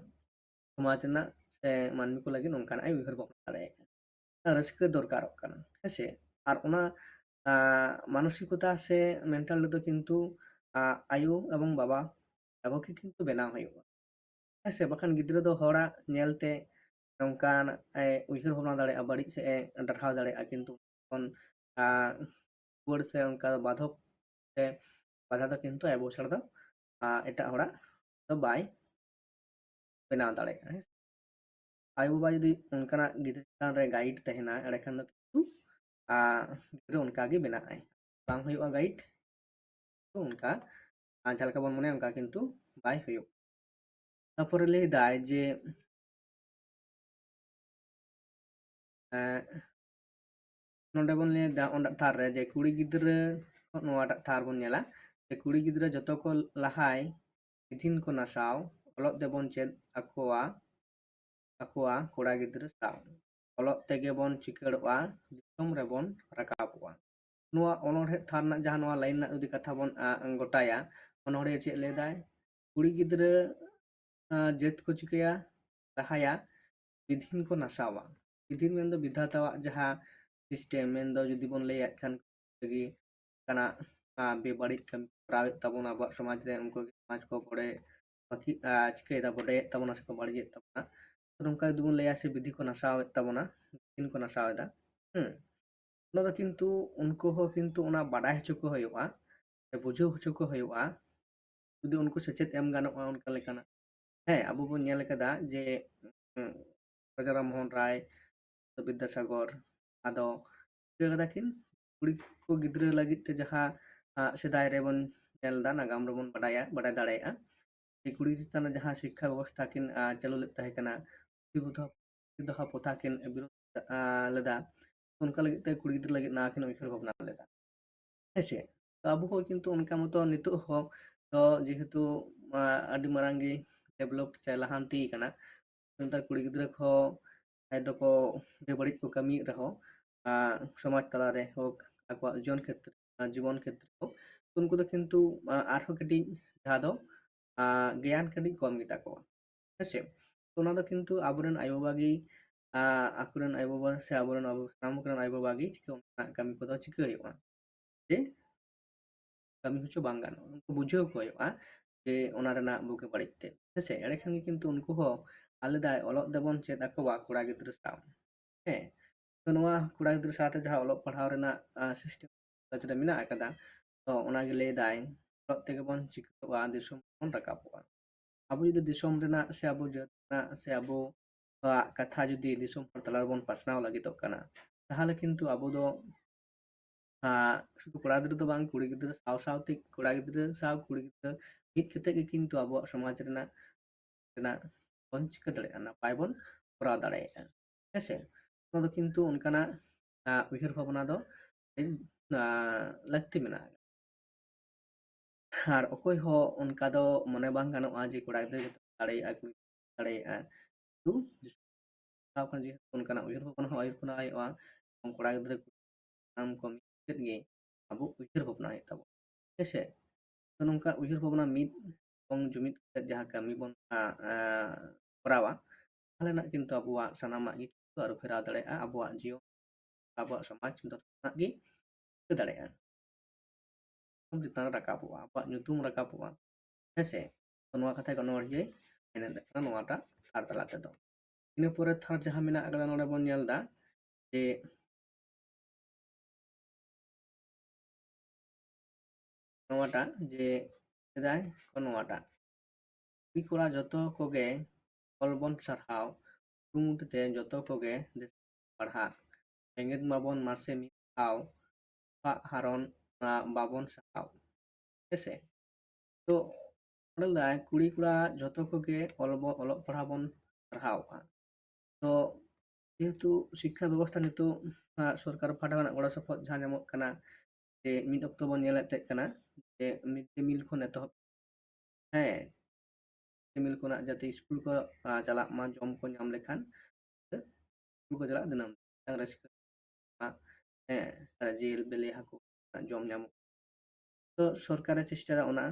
ᱥᱚᱢᱟᱡᱽ ᱨᱮᱱᱟᱜ ᱥᱮ ᱢᱟᱹᱱᱢᱤ ᱠᱚ ᱞᱟᱹᱜᱤᱫ ᱱᱚᱝᱠᱟᱱᱟᱜ ᱮ ᱩᱭᱦᱟᱹᱨ ᱵᱷᱟᱵᱽᱱᱟ ᱫᱟᱲᱮᱭᱟᱜᱼᱟ ᱨᱟᱹᱥᱠᱟᱹ ᱫᱚᱨᱠᱟᱨᱚᱜ ᱠᱟᱱᱟ ᱦᱮᱸᱥᱮ আর ᱚᱱᱟ মানসিকতা সে মেন্টাল ᱨᱮᱫᱚ ᱠᱤᱱᱛᱩ ᱟᱭᱳ ᱮᱵᱚᱝ ᱵᱟᱵᱟ ᱛᱟᱠᱚ ᱜᱮ ᱠᱤᱱᱛᱩ ᱵᱮᱱᱟᱣ ᱦᱩᱭᱩᱜᱼᱟ ᱦᱮᱸ ᱥᱮ ᱵᱟᱠᱷᱟᱱ ᱜᱤᱫᱽᱨᱟᱹ ᱫᱚ ᱦᱚᱲᱟᱜ ᱧᱮᱞᱛᱮ ᱱᱚᱝᱠᱟᱱ ᱩᱭᱦᱟᱹᱨ ᱵᱷᱟᱵᱽᱱᱟ ᱫᱟᱲᱮᱭᱟᱜᱼᱟ ᱵᱟᱹᱲᱤᱡ ᱥᱮᱫ ᱮ ᱰᱟᱨᱦᱟᱣ ᱫᱟᱲᱮᱭᱟᱜᱼᱟ ᱠᱤᱱᱛᱩ ᱛᱚᱠᱷᱚᱱ ᱨᱩᱣᱟᱹᱲ ᱥᱮ ᱚᱱᱠᱟ ᱵᱟᱫᱷᱚᱠ ᱥᱮ ᱵᱟᱫᱷᱟ ᱫᱚ ᱠᱤᱱᱛু ᱟᱵᱚ ᱪᱷᱟᱲᱟ ᱫᱚ ᱮᱴᱟᱜ ᱦᱚᱲᱟᱜ ᱫᱚ ᱵᱟᱭ ᱵᱮᱱᱟᱣ ᱫᱟᱲᱮᱭᱟᱜᱼᱟ ᱦᱮᱸ ᱟᱭᱳ ᱵᱟᱵᱟ ᱡᱩᱫᱤ ᱚᱱᱠᱟᱱᱟᱜ ᱜᱤᱫᱽᱨᱟᱹ ᱪᱮᱛᱟᱱ ᱨᱮ ᱜᱟᱭᱤᱰ ᱛᱟᱦᱮᱱᱟ ᱮᱸᱰᱮᱠᱷᱟᱱ ᱫᱚ ᱠᱤᱱᱛᱩ ᱜᱤᱫᱽᱨᱟᱹ ᱚᱱᱠᱟᱜᱮ ᱵᱮᱱᱟᱜᱼᱟᱭ ᱵᱟᱝ ᱦᱩᱭᱩᱜᱼᱟ ᱜᱟᱭᱤᱰ ᱛᱚ ᱚᱱᱠᱟ ᱡᱟᱦᱟᱸ ᱞᱮᱠᱟ ᱵᱚᱱ ᱢᱚᱱᱮᱭᱟ ᱚᱱᱠᱟ ᱠᱤᱱᱛᱩ ᱵᱟᱭ ᱦᱩᱭᱩᱜ ᱛᱟᱨᱯᱚᱨᱮ ᱞᱟᱹᱭ ᱫᱟᱭ ᱡᱮ ᱱᱚᱰᱮ ᱵᱚᱱ ᱞᱟᱹᱭᱫᱟ ᱚᱸᱰᱮ ᱛᱷᱟᱨ ᱨᱮ ᱡᱮ ᱠᱩᱲᱤ ᱜᱤᱫᱽᱨᱟᱹ ᱱᱚᱣᱟᱴᱟᱜ ᱛᱷᱟᱨ ᱵᱚᱱ ᱧᱮᱞᱟ ᱡᱮ ᱠᱩᱲᱤ ᱜᱤᱫᱽᱨᱟᱹ ᱡᱚᱛᱚ ᱠᱚ ᱞᱟᱦᱟᱭ ᱵᱤᱫᱷᱤᱱ ᱠᱚ ᱱᱟᱥᱟᱣ ᱚᱞᱚᱜ ᱛᱮᱵᱚᱱ ᱪᱮᱫ ᱟᱠᱚᱣᱟ ᱠᱚᱲᱟ ᱜᱤᱫᱽᱨᱟᱹ ᱥᱟᱶ ᱚᱞᱚᱜ ᱛᱮᱜᱮ ᱵᱚᱱ ᱪᱤᱠᱟᱹᱲᱚᱜᱼᱟ ᱫᱤᱥᱚᱢ ᱨᱮᱵᱚᱱ ᱨᱟᱠᱟᱵᱚᱜᱼᱟ ᱱᱚᱣᱟ ᱚᱱᱚᱬᱦᱮ ᱛᱷᱟᱨ ᱨᱮᱱᱟᱜ ᱡᱟᱦᱟᱸ ᱱᱚᱣᱟ ᱞᱟᱭᱤᱱ ᱨᱮᱱᱟᱜ ᱡᱩᱫᱤ ᱠᱟᱛᱷᱟ ᱵᱚᱱ ᱜᱚᱴᱟᱭᱟ ᱚᱱᱚᱬᱦᱮ ᱪᱮᱫ ᱞᱟᱹᱭᱫᱟᱭ ᱠᱩᱲᱤ ᱜᱤᱫᱽᱨᱟᱹ ᱡᱟᱹᱛ ᱠᱚ ᱪᱤᱠᱟᱹᱭᱟ ᱞᱟᱦᱟᱭᱟ ᱵᱤᱫᱷᱤᱱ ᱠᱚ ᱱᱟᱥᱟᱣᱟ ᱵᱤᱫᱷᱤᱱ ᱢᱮᱱᱫᱚ ᱵᱤᱫᱷᱟᱛᱟᱣᱟᱜ ᱡᱟᱦᱟᱸ ᱥᱤᱥᱴᱮᱢ ᱢᱮᱱᱫᱚ ᱡᱩᱫᱤ ᱵᱚᱱ ᱞᱟᱹᱭᱟᱜ ᱠᱷᱟᱱ ᱛᱮᱜᱮ ᱠᱟᱱᱟᱜ ᱵᱮᱵᱟᱹᱲᱤᱡ ᱠᱟᱹᱢᱤ ᱠᱚᱨᱟᱣᱮᱫ ᱛᱟᱵᱚᱱᱟ ᱟᱵᱚᱣᱟᱜ ᱥᱚᱢᱟᱡᱽ ᱨᱮ ᱩᱱᱠᱩ ᱥᱚᱢᱟᱡᱽ ᱠᱚ ᱵᱚᱲᱮ ᱪᱤᱠᱟᱹᱭᱮᱫᱟ ᱵᱚᱰᱮᱭᱮᱫ ᱛᱟᱵᱚᱱᱟ ᱥᱮᱠᱚ ᱵᱟᱹᱲᱤᱡᱮᱫ ᱛᱟᱵᱚᱱᱟ ᱱᱚᱝᱠᱟ ᱡᱩᱫᱤ ᱵᱚᱱ ᱞᱟᱹᱭᱟ ᱥᱮ ᱵᱤᱫᱷᱤ ᱠᱚ ᱱᱟᱥᱟᱣᱮᱫ ᱛᱟᱵᱚᱱᱟ ᱵᱤᱫᱷᱤ ᱠᱚ ᱱᱟᱥᱟᱣᱮᱫᱟ ᱚᱱᱟ ᱫᱚ ᱠᱤᱱᱛᱩ ᱩᱱᱠᱩ ᱦᱚᱸ ᱠᱤᱱᱛᱩ ᱚᱱᱟ ᱵᱟᱰᱟᱭ ᱦᱚᱪᱚ ᱠᱚ ᱦᱩᱭᱩᱜᱼᱟ ᱥᱮ ᱵᱩᱡᱷᱟᱹᱣ ᱦᱚᱪᱚ ᱠᱚ ᱦᱩᱭᱩᱜᱼᱟ ᱡᱩᱫᱤ ᱩᱱᱠᱩ ᱥᱮᱪᱮᱫ ᱮᱢ ᱜᱟᱱᱚᱜᱼᱟ ᱚᱱᱠᱟ ᱞᱮᱠᱟᱱᱟᱜ ᱦᱮᱸ ᱟᱵᱚ ᱵᱚᱱ ᱧᱮᱞ ᱟᱠᱟᱫᱟ ᱡᱮ ᱨᱟᱡᱟ ᱨᱟᱢᱢᱳᱦᱚᱱ ᱨᱟᱭ ᱵᱤᱫᱽᱫᱟᱥᱟᱜᱚᱨ ᱟᱫᱚ ᱪᱤᱠᱟᱹ ᱠᱟᱫᱟ ᱠᱤᱱ ᱠᱩᱲᱤ ᱠᱚ ᱜᱤᱫᱽᱨᱟᱹ ᱞᱟᱹᱜᱤᱫ ᱛᱮ ᱡᱟᱦᱟᱸ ᱥᱮᱫᱟᱭ ᱨᱮᱵᱚᱱ ᱧᱮᱞᱫᱟ ᱱᱟᱜᱟᱢ ᱨᱮᱵᱚᱱ ᱵᱟᱰᱟᱭ ᱫᱟᱲᱮᱭᱟᱜᱼᱟ ᱠᱩᱲᱤ ᱪᱮᱛᱟᱱ ᱨᱮ ᱡᱟᱦᱟᱸ ᱥᱤᱠᱠᱷᱟ ᱵᱮᱵᱚᱥᱛᱷᱟ ᱠᱤᱱ ᱪᱟᱹᱞᱩ ᱞᱮᱫ ᱛᱟᱦᱮᱸ ᱠᱟᱱᱟ ᱫᱚᱦᱟ ᱯᱨᱚᱛᱷᱟ ᱠᱤᱱ ᱵᱤᱨᱳᱫ ᱞᱮᱫᱟ ᱚᱱᱠᱟ ᱞᱟᱹᱜᱤᱫ ᱛᱮ ᱠᱩᱲᱤ ᱜᱤᱫᱽᱨᱟᱹ ᱞᱟᱹᱜᱤᱫ ᱱᱚᱣᱟ ᱠᱤᱱ ᱩᱭᱦᱟᱹᱨ ᱵᱷᱟᱵᱽᱱᱟ ᱞᱮᱫᱟ ᱦᱮᱸᱥᱮ ᱟᱵᱚ ᱦᱚᱸ ᱠᱤᱱᱛᱩ ᱚᱱᱠᱟ ᱢᱚᱛᱚ ᱱᱤᱛᱚᱜ ᱦᱚᱸ ᱛᱚ ᱡᱮᱦᱮᱛᱩ ᱟᱹᱰᱤ ᱢᱟᱨᱟᱝ ᱜᱮ ᱰᱮᱵᱷᱞᱚᱯ ᱪᱮ ᱞᱟᱦᱟᱱᱛᱤ ᱠᱟᱱᱟ ᱱᱮᱛᱟᱨ ᱠᱩᱲᱤ ᱜᱤᱫᱽᱨᱟᱹ ᱠᱚᱦᱚᱸ ᱡᱟᱦᱟᱸᱭ ᱫᱚᱠᱚ ᱵᱮᱵᱟᱹᱲᱤᱡ ᱠᱚ ᱠᱟᱹᱢᱤᱭᱮᱫ ᱨᱮᱦᱚᱸ ᱥᱚᱢᱟᱡᱽ ᱛᱟᱞᱟᱨᱮ হোক ᱟᱠᱚᱣᱟᱜ জীবন ক্ষেত্রে হোক উनको ᱫᱚ ᱠᱤᱱᱛᱩ ᱟᱨᱦᱚᱸ ᱠᱟᱹᱴᱤᱡ ᱡᱟᱦᱟᱸ ᱫᱚ জ্ঞান ᱠᱟᱹᱴᱤᱡ ᱠᱚᱢ ᱜᱮᱛᱟ ᱠᱚᱣᱟ ᱦᱮᱸᱥᱮ ᱛᱚ ᱚᱱᱟ ᱫᱚ ᱠᱤᱱᱛᱩ ᱟᱵᱚᱨᱮᱱ ᱟᱭᱳᱼᱵᱟᱵᱟ ᱜᱮ ᱟᱠᱚᱨᱮᱱ ᱟᱭᱳᱼᱵᱟᱵᱟ ᱥᱮ ᱟᱵᱚᱨᱮᱱ ᱥᱟᱱᱟᱢ ᱠᱚᱨᱮᱱ ᱟᱭᱳᱼᱵᱟᱵᱟ ᱜᱮ ᱪᱤᱠᱟᱹ ᱚᱱᱠᱟᱱᱟᱜ ᱠᱟᱹᱢᱤ ᱠᱚᱫᱚ ᱪᱤᱠᱟᱹ ᱦᱩᱭᱩᱜᱼᱟ ᱡᱮ ᱠᱟᱹᱢᱤ ᱦᱚᱪᱚ ᱵᱟᱝ ᱜᱟᱱᱚᱜᱼᱟ ᱩᱱᱠᱩ ᱵᱩᱡᱷᱟᱹᱣ ᱠᱚ ᱦᱩᱭᱩᱜᱼᱟ ᱡᱮ ᱚᱱᱟ ᱨᱮᱱᱟᱜ ᱵᱩᱜᱤ ᱵᱟᱹᱲᱤᱡ ᱛᱮ ᱦᱮᱸᱥᱮ ᱮᱸᱰᱮᱠᱷᱟᱱ ᱜᱮ ᱠᱤᱱᱛᱩ ᱩᱱᱠᱩ ᱦᱚᱸ ᱟᱞᱮᱫᱟᱭ ᱚᱞᱚᱜ ᱫᱚᱵᱚᱱ ᱪᱮᱫ ᱟᱠᱚᱣᱟ ᱠᱚᱲᱟ ᱜᱤᱫᱽᱨᱟᱹ ᱥᱟᱶ ᱦᱮᱸ ᱛᱚ ᱱᱚᱣᱟ ᱠᱚᱲᱟ ᱜᱤᱫᱽᱨᱟᱹ ᱥᱟᱶᱛᱮ ᱡᱟᱦᱟᱸ ᱚᱞᱚᱜ ᱯᱟᱲᱦᱟᱣ ᱨᱮᱱᱟᱜ ᱥᱤᱥᱴᱮᱢ ᱨᱮ ᱢᱮᱱᱟᱜ ᱟᱠᱟᱫᱟ ᱛᱚ ᱚᱱᱟᱜᱮ ᱞᱟᱹᱭᱫᱟᱭ ᱚᱞᱚᱜ ᱛᱮᱜᱮ ᱵᱚᱱ ᱪᱤᱠᱟᱹᱜᱼᱟ ᱫᱤᱥᱚᱢ ᱵᱚᱱ ᱨᱟᱠᱟᱵᱚᱜᱼᱟ ᱟᱵᱚ ᱡᱩᱫᱤ ᱫᱤᱥᱚᱢ ᱨᱮᱱᱟᱜ ᱥᱮ ᱟᱵᱚ ᱡᱟᱹᱛ ᱨᱮᱱᱟᱜ ᱥᱮ ᱟᱵᱚᱣᱟᱜ ᱠᱟᱛᱷᱟ ᱡᱩᱫᱤ ᱫᱤᱥᱚᱢ ᱦᱚᱲ ᱛᱟᱞᱟ ᱨᱮᱵᱚᱱ ᱯᱟᱥᱱᱟᱣ ᱞᱟᱹᱜᱤᱫᱚᱜ ᱠᱟᱱᱟ ᱛᱟᱦᱚᱞᱮ ᱠᱤᱱᱛᱩ ᱟᱵᱚ ᱫᱚ শুধু ᱠᱚᱲᱟ ᱜᱤᱫᱽᱨᱟᱹ ᱫᱚ ᱵᱟᱝ ᱠᱩᱲᱤ ᱜᱤᱫᱽᱨᱟᱹ ᱥᱟᱶᱛᱮ ᱠᱚᱲᱟ ᱜᱤᱫᱽᱨᱟᱹ ᱥᱟᱶ ᱠᱩᱲি ᱜᱤᱫᱽᱨᱟᱹ ᱢᱤᱫ ᱠᱟᱛᱮᱫ ᱜᱮ ᱠᱤᱱᱛᱩ ᱟᱵᱚᱣᱟᱜ ᱥᱚᱢᱟᱡᱽ ᱨᱮᱱᱟᱜ ᱵᱚᱱ ᱪᱤᱠᱟᱹ ᱫᱟᱲᱮᱭᱟᱜᱼᱟ ᱱᱟᱯᱟᱭ ᱵᱚᱱ ᱠᱚᱨᱟᱣ ᱫᱟᱲᱮᱭᱟᱜᱼᱟ ᱦᱮᱸᱥᱮ ᱚᱱᱟ ᱫᱚ ᱠᱤᱱᱛᱩ ᱚᱱᱠᱟᱱᱟᱜ ᱩᱭᱦᱟᱹᱨ ᱵᱷᱟᱵᱽᱱᱟ ᱫᱚ ᱞᱟᱹᱠᱛᱤ ᱢᱮᱱᱟᱜᱼᱟ ᱟᱨ ᱚᱠᱚᱭ ᱦᱚᱸ ᱚᱱᱠᱟ ᱫᱚ ᱢᱚᱱᱮ ᱵᱟᱝ ᱜᱟᱱᱚᱜᱼᱟ ᱡᱮ ᱠᱚᱲᱟ ᱜᱤᱫᱽᱨᱟᱹ ᱫᱟᱲᱮᱭᱟᱜᱼᱟ ᱠᱩᱲᱤ ᱫᱟᱲᱮᱭᱟᱜᱼᱟ ᱠᱤᱱᱛᱩ ᱡᱮᱦᱮᱛᱩ ᱚᱱᱠᱟᱱᱟᱜ ᱩᱭᱦᱟᱹᱨ ᱵᱷᱟᱵᱽᱱᱟ ᱦᱚᱸ ᱟᱹᱭᱩᱨ ᱦᱩᱭᱩᱜᱼᱟ ᱠᱚᱲᱟ ᱜᱤᱫᱽᱨᱟᱹ ᱥᱟᱱᱟᱢ ᱠᱚ ᱢᱤᱫ ᱠᱟᱛᱮᱫ ᱜᱮ ᱟᱵᱚ ᱩᱭᱦᱟᱹᱨ ᱵᱷᱟᱵᱽᱱᱟ ᱦᱩᱭᱩᱜ ᱛᱟᱵᱚᱱᱟ ᱦᱮᱸᱥᱮ ᱛᱚ ᱱᱚᱝᱠᱟ ᱩᱭᱦᱟᱹᱨ ᱵᱷᱟᱵᱽᱱᱟ ᱢᱤᱫ ᱡᱩᱢᱤᱫ ᱠᱟᱛᱮᱫ ᱡᱟᱦᱟᱸ ᱠᱟᱹᱢᱤ ᱵᱚᱱ ᱠᱚᱨᱟᱣᱟ ᱛᱟᱦᱚᱞᱮᱱᱟᱜ ᱠᱤᱱᱛᱩ ᱟᱵᱚᱣᱟᱜ ᱥᱟᱱᱟᱢᱟᱜ ᱜᱮ ᱠᱤᱱᱛᱩ ᱟᱹᱨᱩ ᱯᱷᱮᱨᱟᱣ ᱫᱟᱲᱮᱭᱟᱜᱼᱟ ᱟᱵᱚᱣᱟᱜ ᱡᱤᱭᱚᱱ ᱟᱵᱚᱣᱟᱜ ᱥᱚᱢᱟᱡᱽ ᱡᱚᱛᱚᱱᱟᱜ ᱜᱮ ᱪᱤᱠᱟᱹ ᱫᱟᱲᱮᱭᱟᱜᱼᱟ ᱪᱮᱛᱟᱱ ᱨᱮ ᱨᱟᱠᱟᱵᱚᱜᱼᱟ ᱟᱵᱚᱣᱟᱜ ᱧᱩᱛᱩᱢ ᱨᱟᱠᱟᱵᱚᱜᱼᱟ ᱦᱮᱸᱥᱮ ᱛᱚ ᱱᱚᱣᱟ ᱠᱟᱛᱷᱟ ᱜᱮ ᱚᱱᱚᱬᱦᱮ ᱢᱮᱱᱮᱫ ᱠᱟᱱᱟ ᱱᱚᱣᱟᱴᱟᱜ ᱛᱷᱟᱨ ᱛᱟᱞᱟ ᱛᱮᱫᱚ ᱤᱱᱟᱹ ᱯᱚᱨᱮ ᱛᱷᱟᱨ ᱡᱟᱦᱟᱸ ᱢᱮᱱᱟᱜ ᱟᱠᱟᱫᱟ ᱱᱚᱰᱮ ᱵᱚᱱ ᱧᱮᱞ ᱮᱫᱟ ᱡᱮ ᱱᱚᱣᱟᱴᱟᱜ ᱡᱮ ᱥᱮᱫᱟᱭ ᱱᱚᱣᱟᱴᱟᱜ ᱠᱩᱲᱤ ᱠᱚᱲᱟ ᱡᱚᱛᱚ ᱠᱚᱜᱮ ᱚᱞ ᱵᱚᱱ ᱥᱟᱨᱦᱟᱣ ᱠᱩᱨᱩᱢᱩᱴᱩ ᱛᱮ ᱡᱚᱛᱚ ᱠᱚᱜᱮ ᱯᱟᱲᱦᱟᱜ ᱵᱮᱸᱜᱮᱫ ᱢᱟᱵᱚᱱ ᱢᱟᱥᱮ ᱢᱤᱫ ᱫᱷᱟᱣ ᱦᱟᱨᱚᱱ ᱵᱟᱵᱚᱱ ᱥᱟᱦᱟᱣ ᱦᱮᱸᱥᱮ ᱛᱚ ᱚᱸᱰᱮ ᱠᱩᱲᱤ ᱠᱚᱲᱟ ᱡᱚᱛᱚ ᱠᱚᱜᱮ ᱚᱞᱚᱜ ᱯᱟᱲᱦᱟᱣ ᱵᱚᱱ ᱯᱟᱲᱦᱟᱣᱼᱟ ᱛᱚ যেহেতু শিক্ষা ব্যবস্থা নিᱛᱚᱜ সরকার ᱯᱟᱦᱴᱟ ᱠᱷᱚᱱᱟᱜ ᱜᱚᱲᱚ ᱥᱚᱯᱚᱦᱚᱫ ᱡᱟᱦᱟᱸ ᱧᱟᱢᱚᱜ ᱠᱟᱱᱟ ᱡᱮ ᱢᱤᱫ ᱚᱠᱛᱚ ᱵᱚᱱ ᱧᱮᱞᱮᱫ ᱛᱟᱦᱮᱸ ᱠᱟᱱᱟ ᱡᱮ ᱢᱤᱰ ᱰᱮ ᱢᱤᱞ ᱠᱷᱚᱱ ᱮᱛᱚᱦᱚᱵ ᱦᱮᱸ ᱢᱤᱞ ᱠᱷᱚᱱᱟᱜ ᱡᱟᱛᱮ ᱥᱠᱩᱞ ᱠᱚ ᱪᱟᱞᱟᱜ ᱢᱟ ᱡᱚᱢ ᱠᱚ ᱧᱟᱢ ᱞᱮᱠᱷᱟᱱ ᱥᱠᱩᱞ ᱠᱚ ᱪᱟᱞᱟᱜ ᱫᱤᱱᱟᱹᱢ ᱨᱟᱹᱥᱠᱟᱹ ᱦᱮᱸ ᱡᱤᱞ ᱵᱤᱞᱤ ᱦᱟᱹᱠᱩ ᱡᱚᱢ ᱧᱟᱢᱚᱜ ᱛᱚ ᱥᱚᱨᱠᱟᱨᱮ ᱪᱮᱥᱴᱟᱭᱟ ᱚᱱᱟ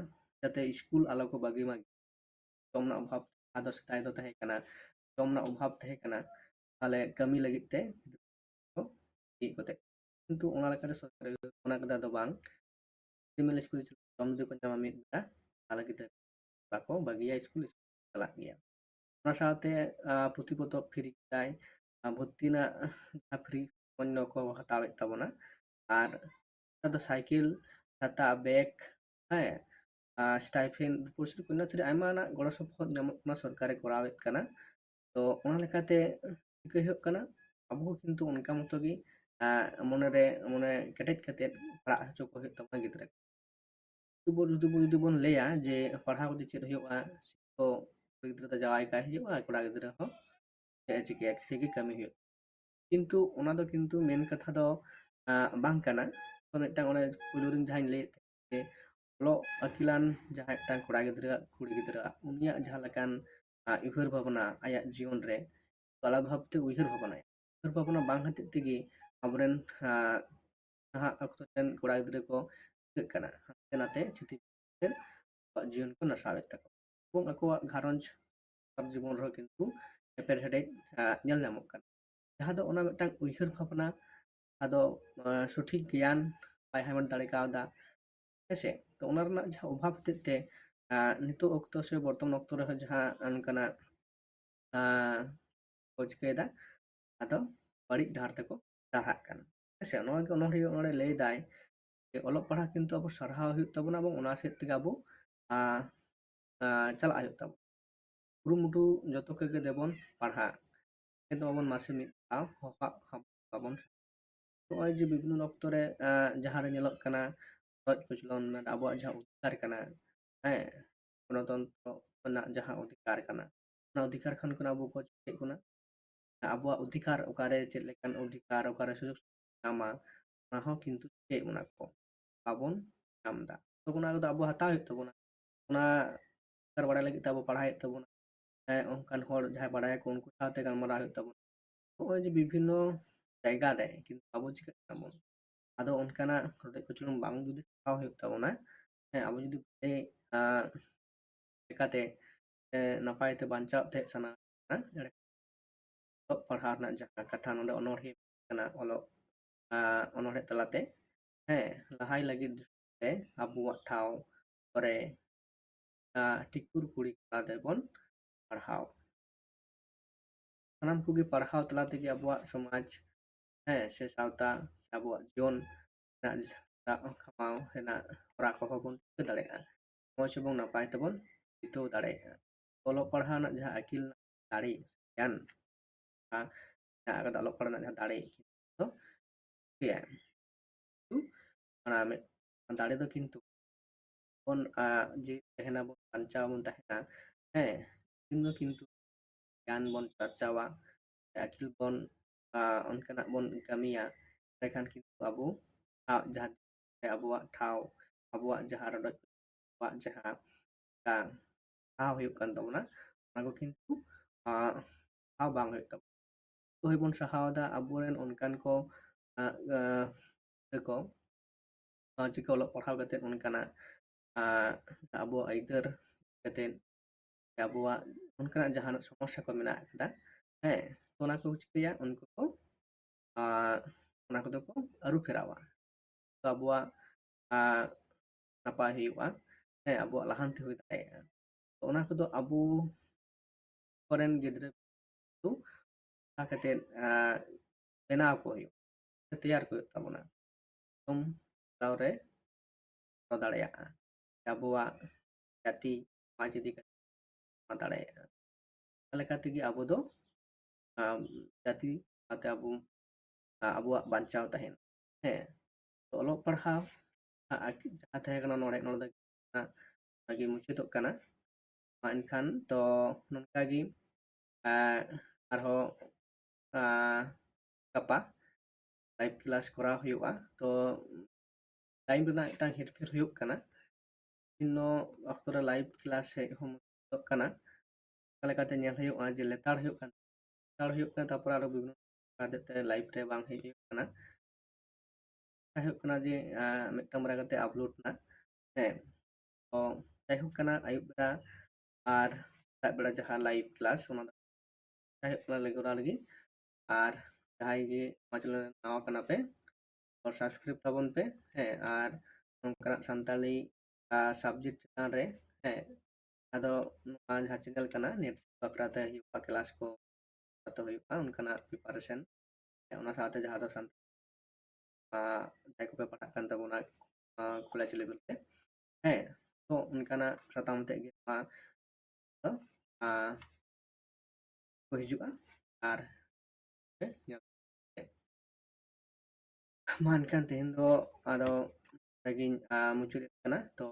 ᱡᱟᱛᱮ ᱥᱠᱩᱞ ᱟᱞᱚ ᱠᱚ ᱵᱟᱹᱜᱤ ᱢᱟ ᱡᱚᱢ ᱨᱮᱱᱟᱜ ᱚᱵᱷᱟᱵᱽ ᱟᱫᱚ ᱥᱮᱫᱟᱭ ᱫᱚ ᱛᱟᱦᱮᱸ ᱠᱟᱱᱟ ᱡᱚᱢ ᱨᱮᱱᱟᱜ ᱚᱵᱷᱟᱵᱽ ᱛᱟᱦᱮᱸ ᱠᱟᱱᱟ ᱛᱟᱦᱚᱞᱮ ᱠᱟᱹᱢᱤ ᱞᱟᱹᱜᱤᱫ ᱛᱮ ᱤᱭᱟᱹ ᱠᱟᱛᱮ ᱠᱤᱱᱛᱩ ᱚᱱᱟ ᱞᱮᱠᱟᱛᱮ ᱥᱚᱨᱠᱟᱨᱤ ᱚᱱᱟ ᱠᱚᱫᱚ ᱟᱫᱚ ᱵᱟᱝ, ᱯᱨᱤᱢᱟᱨᱤ ᱤᱥᱠᱩᱞ ᱡᱚᱢ ᱡᱩᱫᱤ ᱠᱚ ᱧᱟᱢᱟ ᱢᱤᱫ ᱵᱮᱲᱟ ᱛᱟᱦᱚᱞᱮ ᱜᱤᱫᱽᱨᱟᱹ ᱵᱟᱠᱚ ᱵᱟᱹᱜᱤᱭᱟ ᱤᱥᱠᱩᱞ ᱪᱟᱞᱟᱜ ᱜᱮᱭᱟ᱾ ᱚᱱᱟ ᱥᱟᱶᱛᱮ ᱯᱩᱛᱷᱤ ᱯᱚᱛᱚᱵ ᱯᱷᱤᱨᱤ ᱠᱮᱫᱟᱭ, ভর্তি ᱨᱮᱱᱟᱜ ᱡᱟᱦᱟᱸ ᱯᱷᱨᱤ পণ্য ᱠᱚ ᱦᱟᱛᱟᱣᱮᱫ ᱛᱟᱵᱚᱱᱟ, আর ᱱᱮᱛᱟর ᱫᱚ সাইকেল, ছাতা, ব্যাগ, হ্যাঁ, স্টাইপেন্ড, রূপশ্রী, কন্যাশ্রী ᱟᱭᱢᱟᱱᱟᱜ ᱜᱚᱲᱚ ᱥᱚᱯᱚᱦᱚᱫ ᱧᱟᱢᱚᱜ ᱠᱟᱱᱟ, ᱥᱚᱨᱠᱟᱨᱮ ᱠᱚᱨᱟᱣᱮᱫ ᱠᱟᱱᱟ। ᱛᱚ ᱚᱱᱟ ᱞᱮᱠᱟᱛᱮ ᱪᱤᱠᱟᱹ ᱦᱩᱭᱩᱜ ᱠᱟᱱᱟ, ᱟᱵᱚ ᱦᱚᱸ ᱠᱤᱱᱛᱩ ᱚᱱᱠᱟ ᱢᱚᱛᱚ ᱜᱮ ᱢᱚᱱᱮᱨᱮ ᱢᱚᱱᱮ ᱠᱮᱴᱮᱡ ᱠᱟᱛᱮᱫ ᱯᱟᱲᱦᱟᱜ ᱦᱚᱪᱚ ᱠᱚ ᱦᱩᱭᱩᱜ ᱛᱟᱵᱚᱱᱟ ᱜᱤᱫᱽᱨᱟᱹ। ᱡᱩᱫᱤ ᱵᱚᱱ ᱞᱟᱹᱭᱟ ᱡᱮ ᱯᱟᱲᱦᱟᱣ ᱠᱟᱛᱮ ᱪᱮᱫ ᱦᱩᱭᱩᱜᱼᱟ, ᱛᱚ ᱠᱩᱲᱤ ᱜᱤᱫᱽᱨᱟᱹ ᱫᱚ ᱡᱟᱶᱟᱭ ᱠᱟᱭ ᱦᱩᱭᱩᱜᱼᱟ, ᱠᱚᱲᱟ ᱜᱤᱫᱽᱨᱟᱹ ᱦᱚᱸ ᱪᱮᱫ ᱮ ᱪᱤᱠᱟᱹᱭᱟ ᱠᱤᱥᱤ ᱜᱮ ᱠᱟᱹᱢᱤ ᱦᱩᱭᱩᱜ, ᱠᱤᱱᱛᱩ ᱚᱱᱟ ᱫᱚ ᱠᱤᱱᱛᱩ ᱢᱮᱱ ᱠᱟᱛᱷᱟ ᱫᱚ ᱵᱟᱝ ᱠᱟᱱᱟ। ᱛᱚ ᱢᱤᱫᱴᱟᱝ ᱚᱱᱮ ᱯᱩᱭᱞᱩ ᱨᱮ ᱡᱟᱦᱟᱸᱧ ᱞᱟᱹᱭᱮᱫ ᱛᱟᱦᱮᱸ ᱡᱮ ᱚᱞᱚᱜ ᱟᱹᱠᱤᱞᱟᱱ ᱡᱟᱦᱟᱸᱭ ᱢᱤᱫᱴᱟᱝ ᱠᱚᱲᱟ ᱜᱤᱫᱽᱨᱟᱹ ᱠᱩᱲᱤ ᱜᱤᱫᱽᱨᱟᱹ ᱩᱱᱤᱭᱟᱜ ᱡᱟᱦᱟᱸ ᱞᱮᱠᱟᱱ ᱩᱭᱦᱟᱹᱨ ᱵᱷᱟᱵᱽᱱᱟ ᱟᱭᱟᱜ ᱡᱤᱭᱚᱱ ᱨᱮ ᱟᱞᱟᱫᱟ ᱵᱷᱟᱵᱛᱮ ᱩᱭᱦᱟᱹᱨ ᱵᱷᱟᱵᱽᱱᱟᱭᱟ। ᱩᱭᱦᱟᱹর ভাবনা ᱵᱟᱝ ᱦᱚᱛᱮᱡ ᱛᱮᱜᱮ ᱟᱵᱚᱨᱮᱱ ᱱᱟᱦᱟᱜ ᱚᱠᱛᱚ ᱨᱮᱱ ᱠᱚᱲᱟ ᱜᱤᱫᱽᱨᱟᱹ ᱠᱚ ᱪᱤᱠᱟᱹᱜ ᱠᱟᱱᱟ, ᱦᱟᱱᱛᱮ ᱱᱟᱛᱮ ᱪᱷᱤᱛᱤ ᱟᱠᱚᱣᱟᱜ ᱡᱤᱭᱚᱱ ᱠᱚ ᱱᱟᱥᱟᱣᱮᱫ ᱛᱟᱠᱚᱣᱟ এবং ᱟᱠᱚᱣᱟᱜ ᱜᱷᱟᱨᱚᱸᱡᱽ জীবন ᱨᱮᱦᱚᱸ ᱠᱤᱱᱛᱩ ᱮᱯᱮᱨᱦᱮᱰᱮᱡ ᱧᱮᱞ ᱧᱟᱢᱚᱜ ᱠᱟᱱᱟ। ᱡᱟᱦᱟᱸ ᱫᱚ ᱚᱱᱟ ᱢᱤᱫᱴᱟᱝ ᱩᱭᱦᱟᱹᱨ ᱵᱷᱟᱵᱽᱱᱟ ᱟᱫᱚ ᱥᱚᱴᱷᱤᱠ ᱜᱮᱭᱟᱱ ᱵᱟᱭ ᱦᱟᱢᱮᱴ ᱫᱟᱲᱮ ᱠᱟᱣᱫᱟ, ᱦᱮᱸᱥᱮ। ᱛᱚ ᱚᱱᱟ ᱨᱮᱱᱟᱜ ᱡᱟᱦᱟᱸ ᱚᱵᱷᱟᱵ ᱦᱚᱛᱮᱡ te ᱱᱤᱛᱚᱜ ᱚᱠᱛᱚ ᱥᱮ ᱵᱚর্তমান ᱚᱠᱛᱚ ᱨᱮᱦᱚᱸ ᱡᱟᱦᱟᱸ ᱚᱱᱠᱟᱱᱟᱜ ᱠᱚ ᱪᱤᱠᱟᱹᱭᱮᱫᱟ, ᱟᱫᱚ ᱵᱟᱹᱲᱤᱡ ᱰᱟᱦᱟᱨ ᱛᱮᱠᱚ ᱰᱟᱨᱦᱟᱜ ᱠᱟᱱᱟ, ᱦᱮᱸᱥᱮ। ᱱᱚᱣᱟ ᱜᱮ ᱚᱱᱚᱲᱦᱤᱭᱟᱹ ᱚᱱᱚᱲᱦᱮ ᱞᱟᱹᱭᱫᱟᱭ ᱡᱮ ᱚᱞᱚᱜ ᱯᱟᱲᱦᱟᱜ ᱠᱤᱱᱛᱩ ᱟᱵᱚ ᱥᱟᱨᱦᱟᱣ ᱦᱩᱭᱩᱜ ᱛᱟᱵᱚᱱᱟ এবং ᱚᱱᱟ ᱥᱮᱫ ᱛᱮᱜᱮ ᱟᱵᱚ ᱪᱟᱞᱟᱜ ᱦᱩᱭᱩᱜ ᱛᱟᱵᱚᱱᱟ। ᱠᱩᱨᱩᱢᱩᱴᱩ ᱡᱚᱛᱚ ᱠᱚᱜᱮ ᱫᱮᱵᱚᱱ ᱯᱟᱲᱦᱟᱜ, কিন্তু ᱟᱵᱚᱱ ᱢᱟᱥᱮ ᱢᱤᱫ ᱫᱷᱟᱣ ᱵᱟᱵᱚᱱ, ᱱᱚᱜᱼᱚᱭ ᱡᱮ ᱵᱤᱵᱷᱤᱱᱱᱚ ᱚᱠᱛᱚ ᱨᱮ ᱡᱟᱦᱟᱸ ᱨᱮ ᱧᱮᱞᱚᱜ ᱠᱟᱱᱟ ᱨᱚᱡᱽ ᱠᱚᱪᱞᱚᱱ ᱟᱵᱚᱣᱟᱜ ᱡᱟᱦᱟᱸ ᱚᱫᱷᱤᱠᱟর ᱠᱟᱱᱟ, ᱦᱮᱸ, গণতন্ত্র ᱨᱮᱱᱟᱜ ᱡᱟᱦᱟᱸ ᱚᱫᱷᱤᱠᱟর ᱠᱟᱱᱟ, ᱚᱱᱟ ᱚᱫᱷᱤᱠᱟর ᱠᱷᱚᱱ ᱟᱵᱚ ᱠᱚ ᱪᱤᱠᱟᱹᱭᱮᱫ ᱵᱚᱱᱟ, ᱟᱵᱚᱣᱟᱜ ᱚᱫᱷᱤᱠᱟর ᱚᱠᱟᱨᱮ ᱪᱮᱫ ᱞᱮᱠᱟᱱ ᱚᱫᱷᱤᱠᱟর ᱚᱠᱟᱨᱮ ᱥᱩᱡᱳᱜᱽ ᱧᱟᱢᱟ, ᱚᱱᱟ ᱦᱚᱸ ᱠᱤᱱᱛᱩ ᱪᱤᱠᱟᱹᱭᱮᱫ ᱵᱚᱱᱟ ᱠᱚ ᱵᱟᱵᱚᱱ ᱧᱟᱢ ᱮᱫᱟ। ᱛᱚ ᱚᱱᱟ ᱠᱚᱫᱚ ᱟᱵᱚ ᱦᱟᱛᱟᱣ ᱦᱩᱭᱩᱜ ᱛᱟᱵᱚᱱᱟ, ᱚᱱᱟ ᱚᱫᱷᱤᱠᱟর ᱵᱟᱲᱟᱭ ᱞᱟᱹᱜᱤᱫ ᱛᱮ ᱟᱵᱚ ᱯᱟᱲᱦᱟᱣ ᱦᱩᱭᱩᱜ ᱛᱟᱵᱚᱱᱟ, ᱚᱱᱠᱟᱱ ᱦᱚᱲ ᱡᱟᱦᱟᱸᱭ ᱵᱟᱲᱟᱭᱟᱠᱚ ᱩᱱᱠᱩ ᱥᱟᱶᱛᱮ ᱜᱟᱞᱢᱟᱨᱟᱣ ᱦᱩᱭᱩᱜ ᱛᱟᱵᱚᱱᱟ। ᱱᱚᱜᱼᱚᱭ ᱡᱮ ᱵᱤᱵᱷᱤᱱᱱᱚ ᱡᱟᱭᱜᱟ ᱨᱮ ᱠᱤᱱᱛᱩ ᱟᱵᱚ ᱪᱤᱠᱟᱹᱜ ᱠᱟᱱᱟ ᱵᱚᱱ, ᱟᱫᱚ ᱚᱱᱠᱟᱱᱟᱜ ᱨᱚᱰᱚᱡ ᱠᱚᱪᱞᱚᱱ ᱵᱟᱝ ᱡᱩᱫᱤ ᱥᱟᱦᱟᱣ ᱦᱩᱭᱩᱜ ᱛᱟᱵᱚᱱᱟ, ᱦᱮᱸ, ᱟᱵᱚ ᱡᱩᱫᱤ ᱞᱮᱠᱟᱛᱮ ᱱᱟᱯᱟᱭ te ᱵᱟᱧᱪᱟᱣ ᱛᱟᱦᱮᱸ ᱥᱟᱱᱟ ᱚᱞᱚᱜ ᱯᱟᱲᱦᱟᱣ ᱨᱮᱱᱟᱜ ᱡᱟᱦᱟᱸ ᱠᱟᱛᱷᱟ ᱱᱚᱰᱮ ᱚᱱᱚᱲᱦᱮᱸ ᱠᱟᱱᱟ, ᱚᱞᱚᱜ ᱚᱱᱚᱲᱦᱮᱸ ᱛᱟᱞᱟᱛᱮ, ᱦᱮᱸ, ᱞᱟᱦᱟᱭ ᱞᱟᱹᱜᱤᱫ ᱛᱮ ᱟᱵᱚᱣᱟᱜ ᱴᱷᱟᱶ ᱠᱚᱨᱮ ᱴᱤᱠᱩᱨ ᱠᱩᱲᱤ ᱠᱚᱲᱟ ᱛᱮᱵᱚᱱ ᱯᱟᱲᱦᱟᱣ, ᱥᱟᱱᱟᱢ ᱠᱚᱜᱮ ᱯᱟᱲᱦᱟᱣ ᱛᱟᱞᱟ ᱛᱮᱜᱮ ᱟᱵᱚᱣᱟᱜ ᱥᱚᱢᱟᱡᱽ, ᱦᱮᱸ, ᱥᱮ ᱥᱟᱶᱛᱟ ᱥᱮ ᱟᱵᱚᱣᱟᱜ ᱡᱤᱭᱚᱱ ᱨᱮᱱᱟᱜ ᱠᱷᱟᱢᱟᱣ ᱨᱮᱱᱟᱜ ᱦᱚᱨᱟ ᱠᱚᱦᱚᱸ ᱵᱚᱱ ᱴᱷᱤᱠᱟᱹ ᱫᱟᱲᱮᱭᱟᱜᱼᱟ, ᱢᱚᱸᱡᱽ এবং ᱱᱟᱯᱟᱭ ᱛᱮᱵᱚᱱ ᱵᱤᱛᱟᱹᱣ ᱫᱟᱲᱮᱭᱟᱜᱼᱟ। ᱚᱞᱚᱜ ᱯᱟᱲᱦᱟᱣ ᱨᱮᱱᱟᱜ ᱡᱟᱦᱟᱸ ᱟᱹᱠᱤᱞ ᱫᱟᱲᱮ ᱜᱮᱭᱟᱱ ᱢᱮᱱᱟᱜ ᱟᱠᱟᱫᱟ, ᱚᱞᱚᱜ ᱯᱟᱲᱦᱟᱣ ᱨᱮᱱᱟᱜ ᱡᱟᱦᱟᱸ ᱫᱟᱲᱮ ᱫᱚ ᱪᱤᱠᱟᱹᱭᱟ, ᱚᱱᱟ ᱫᱟᱲᱮ ᱫᱚ ᱠᱤᱱᱛু ᱵᱚᱱ ᱡᱮ ᱛᱟᱦᱮᱱᱟᱵᱚᱱ ᱵᱟᱧᱪᱟᱣ ᱵᱚᱱ ᱛᱟᱦᱮᱱᱟ, ᱦᱮᱸ, ᱫᱚ ᱠᱤᱱᱛু জ্ঞান বন চর্চাওয়া, আকিল বন অনকানাᱜ বন কামিয়া, এখান কিন্তু আবু jahat abuak ᱴᱷᱟᱶ abuak jahat ᱨᱚᱰᱚᱡ abuak jahat ᱴᱷᱟᱶ ᱦᱩᱭᱩᱜ ᱠᱟᱱ ᱛᱟᱵᱚᱱᱟ, ᱚᱱᱟ ᱠᱚ ᱠᱤᱱᱛᱩ ᱴᱷᱟᱶ ᱵᱟᱝ ᱦᱩᱭᱩᱜ ᱛᱟᱵᱚᱱᱟ। ᱦᱚᱭ ᱵᱚᱱ ᱥᱟᱦᱟᱣᱫᱟ ᱟᱵᱚᱨᱮᱱ ᱚᱱᱠᱟᱱ ko ko ᱪᱤᱠᱟᱹ ᱚᱞᱚᱜ ᱯᱟᱲᱦᱟᱣ ᱠᱟᱛᱮᱫ ᱚᱱᱠᱟᱱᱟᱜ ᱟᱵᱚᱣᱟᱜ ᱟᱹᱭᱫᱟᱹᱨ ᱠᱟᱛᱮᱫ ᱟᱵᱚᱣᱟᱜ ᱚᱱᱠᱟᱱᱟᱜ ᱡᱟᱦᱟᱱᱟᱜ ᱥᱚᱢᱚᱥᱥᱟ ᱠᱚ ᱢᱮᱱᱟᱜ ᱟᱠᱟᱫᱟ, ᱦᱮᱸ, ᱚᱱᱟ ᱠᱚ ᱪᱤᱠᱟᱹᱭᱟ, ᱩᱱᱠᱩ ᱠᱚ ᱚᱱᱟ ᱠᱚᱫᱚ ᱠᱚ ᱟᱹᱨᱩ ᱯᱷᱮᱨᱟᱣᱟ, ᱛᱚ ᱟᱵᱚᱣᱟᱜ ᱱᱟᱯᱟᱭ ᱦᱩᱭᱩᱜᱼᱟ, ᱦᱮᱸ, ᱟᱵᱚᱣᱟᱜ ᱞᱟᱦᱟᱱᱛᱤ ᱦᱩᱭ ᱫᱟᱲᱮᱭᱟᱜᱼᱟ। ᱛᱚ ᱚᱱᱟ ᱠᱚᱫᱚ ᱟᱵᱚ ᱠᱚᱨᱮᱱ ᱜᱤᱫᱽᱨᱟᱹ ᱠᱚ ᱚᱱᱟ ᱠᱟᱛᱮᱫ ᱵᱮᱱᱟᱣ ᱠᱚ ᱦᱩᱭᱩᱜᱼᱟ, ᱛᱮᱭᱟᱨ ᱠᱚ ᱦᱩᱭᱩᱜ ᱛᱟᱵᱚᱱᱟ, ᱛᱟᱣ ᱨᱮ ᱫᱟᱲᱮᱭᱟᱜᱼᱟ ᱟᱵᱚᱣᱟᱜ ᱡᱟᱹᱛᱤ ᱥᱚᱢᱟᱡᱽ ᱤᱫᱤ ᱠᱟᱛᱮ ᱫᱟᱲᱮᱭᱟᱜᱼᱟ, ᱚᱱᱟ ᱞᱮᱠᱟ ᱛᱮᱜᱮ ᱟᱵᱚ ᱫᱚ ᱡᱟᱹᱛᱤ ᱥᱟᱶᱛᱮ ᱟᱵᱚ ᱟᱵᱚᱣᱟᱜ ᱵᱟᱧᱪᱟᱣ ᱛᱟᱦᱮᱱ, ᱦᱮᱸ। ᱛᱚ ᱚᱞᱚᱜ ᱯᱟᱲᱦᱟᱣ ᱡᱟᱦᱟᱸ ᱛᱟᱦᱮᱸ ᱠᱟᱱᱟ ᱱᱚᱰᱮ ᱜᱮ ᱢᱩᱪᱟᱹᱫᱚᱜ ᱠᱟᱱᱟ, ᱮᱱᱠᱷᱟᱱ ᱛᱚ ᱱᱚᱝᱠᱟᱜᱮ ᱟᱨᱦᱚᱸ ᱜᱟᱯᱟ লাইভ ক্লাস করা ᱦᱩᱭᱩᱜᱼᱟ। ᱛᱚ টাইম ᱨᱮᱱᱟᱜ ᱢᱤᱫᱴᱟᱝ হেরফের ᱦᱩᱭᱩᱜ ᱠᱟᱱᱟ, ᱵᱤᱵᱷᱤᱱᱱᱚ ᱚᱠᱛᱚ ᱨᱮ লাইভ ক্লাস ᱦᱮᱡ ᱦᱚᱸ ᱢᱩᱪᱟᱹᱫᱚᱜ ᱠᱟᱱᱟ, ᱚᱱᱟ ᱞᱮᱠᱟᱛᱮ ᱧᱮᱞ ᱦᱩᱭᱩᱜᱼᱟ ᱡᱮ ᱞᱮᱛᱟᱲ ᱦᱩᱭᱩᱜ ᱠᱟᱱᱟ, ᱛᱟᱨᱯᱚᱨ ᱟᱨᱚ ᱵᱤᱵᱷᱤᱱᱱᱚ ᱦᱚᱛᱮᱡ ᱛᱮ লাইভ ᱨᱮ ᱵᱟᱝ ᱦᱮᱡ ᱦᱩᱭᱩᱜ ᱠᱟᱱᱟ, ᱦᱩᱭᱩᱜ ᱠᱟᱱᱟ ᱡᱮ ᱢᱤᱫᱴᱟᱝ ᱵᱟᱨᱭᱟ ᱠᱟᱛᱮ ᱟᱯᱞᱳᱰ ᱮᱱᱟ, ᱦᱮᱸ, ᱛᱚ ᱡᱟᱭᱦᱳᱠ ᱠᱟᱱᱟ ᱟᱹᱭᱩᱵ ᱵᱮᱲᱟ ᱟᱨ ᱥᱮᱛᱟᱜ ᱵᱮᱲᱟ ᱡᱟᱦᱟᱸ লাইভ ক্লাস ᱚᱱᱟ ᱫᱚ ᱦᱩᱭᱩᱜ ᱠᱟᱱᱟ ᱨᱮᱜᱩᱞᱟᱨ ᱜᱮ, ᱟᱨ ᱡᱟᱦᱟᱸᱭ ᱜᱮ ᱱᱚᱣᱟ ᱪᱮᱱᱮᱞ ᱨᱮ ᱱᱟᱣᱟ ᱠᱟᱱᱟ ᱯᱮ সাবস্ক্রাইব ᱛᱟᱵᱚᱱ ᱯᱮ ᱦᱮᱸ ᱟᱨ ᱱᱚᱝᱠᱟᱱᱟᱜ ᱥᱟᱱᱛᱟᱲᱤ ᱥᱟᱵᱡᱮক্ᱴ ᱪᱮᱛᱟᱱ ᱨᱮ ᱦᱮᱸ ᱟᱫᱚ ᱱᱚᱣᱟ ᱡᱟᱦᱟᱸ ᱪᱮᱱᱮᱞ ᱠᱟᱱᱟ ᱱᱮᱴ ᱵᱟᱠᱷᱨᱟᱛᱮ ᱦᱩᱭᱩᱜᱼᱟ ᱠᱞᱟᱥ ᱠᱚ ᱦᱩᱭᱩᱜᱼᱟ ᱚᱱᱠᱟᱱᱟᱜ ᱯᱨᱤᱯᱟᱨᱮᱥᱚᱱ ᱚᱱᱟ ᱥᱟᱶᱛᱮ ᱡᱟᱦᱟᱸ ᱫᱚ ᱡᱟᱦᱟᱸᱭ ᱠᱚᱯᱮ ᱯᱟᱲᱦᱟᱜ ᱠᱟᱱ ᱛᱟᱵᱚᱱᱟ ᱠᱚᱞᱮᱡᱽ ᱞᱮᱵᱮᱞ ᱛᱮ ᱦᱮᱸ ᱛᱚ ᱚᱱᱠᱟᱱᱟᱜ ᱥᱟᱛᱟᱢ ᱛᱮ ᱜᱮ ᱱᱚᱣᱟ ᱫᱚ ᱠᱚ ᱦᱤᱡᱩᱜᱼᱟ ᱟᱨ ᱢᱟ ᱮᱱᱠᱷᱟᱱ ᱛᱮᱦᱮᱧ ᱫᱚ ᱟᱫᱚ ᱚᱸᱰᱮᱜᱤᱧ ᱢᱩᱪᱟᱹᱫᱮᱫ ᱠᱟᱱᱟ ᱛᱚ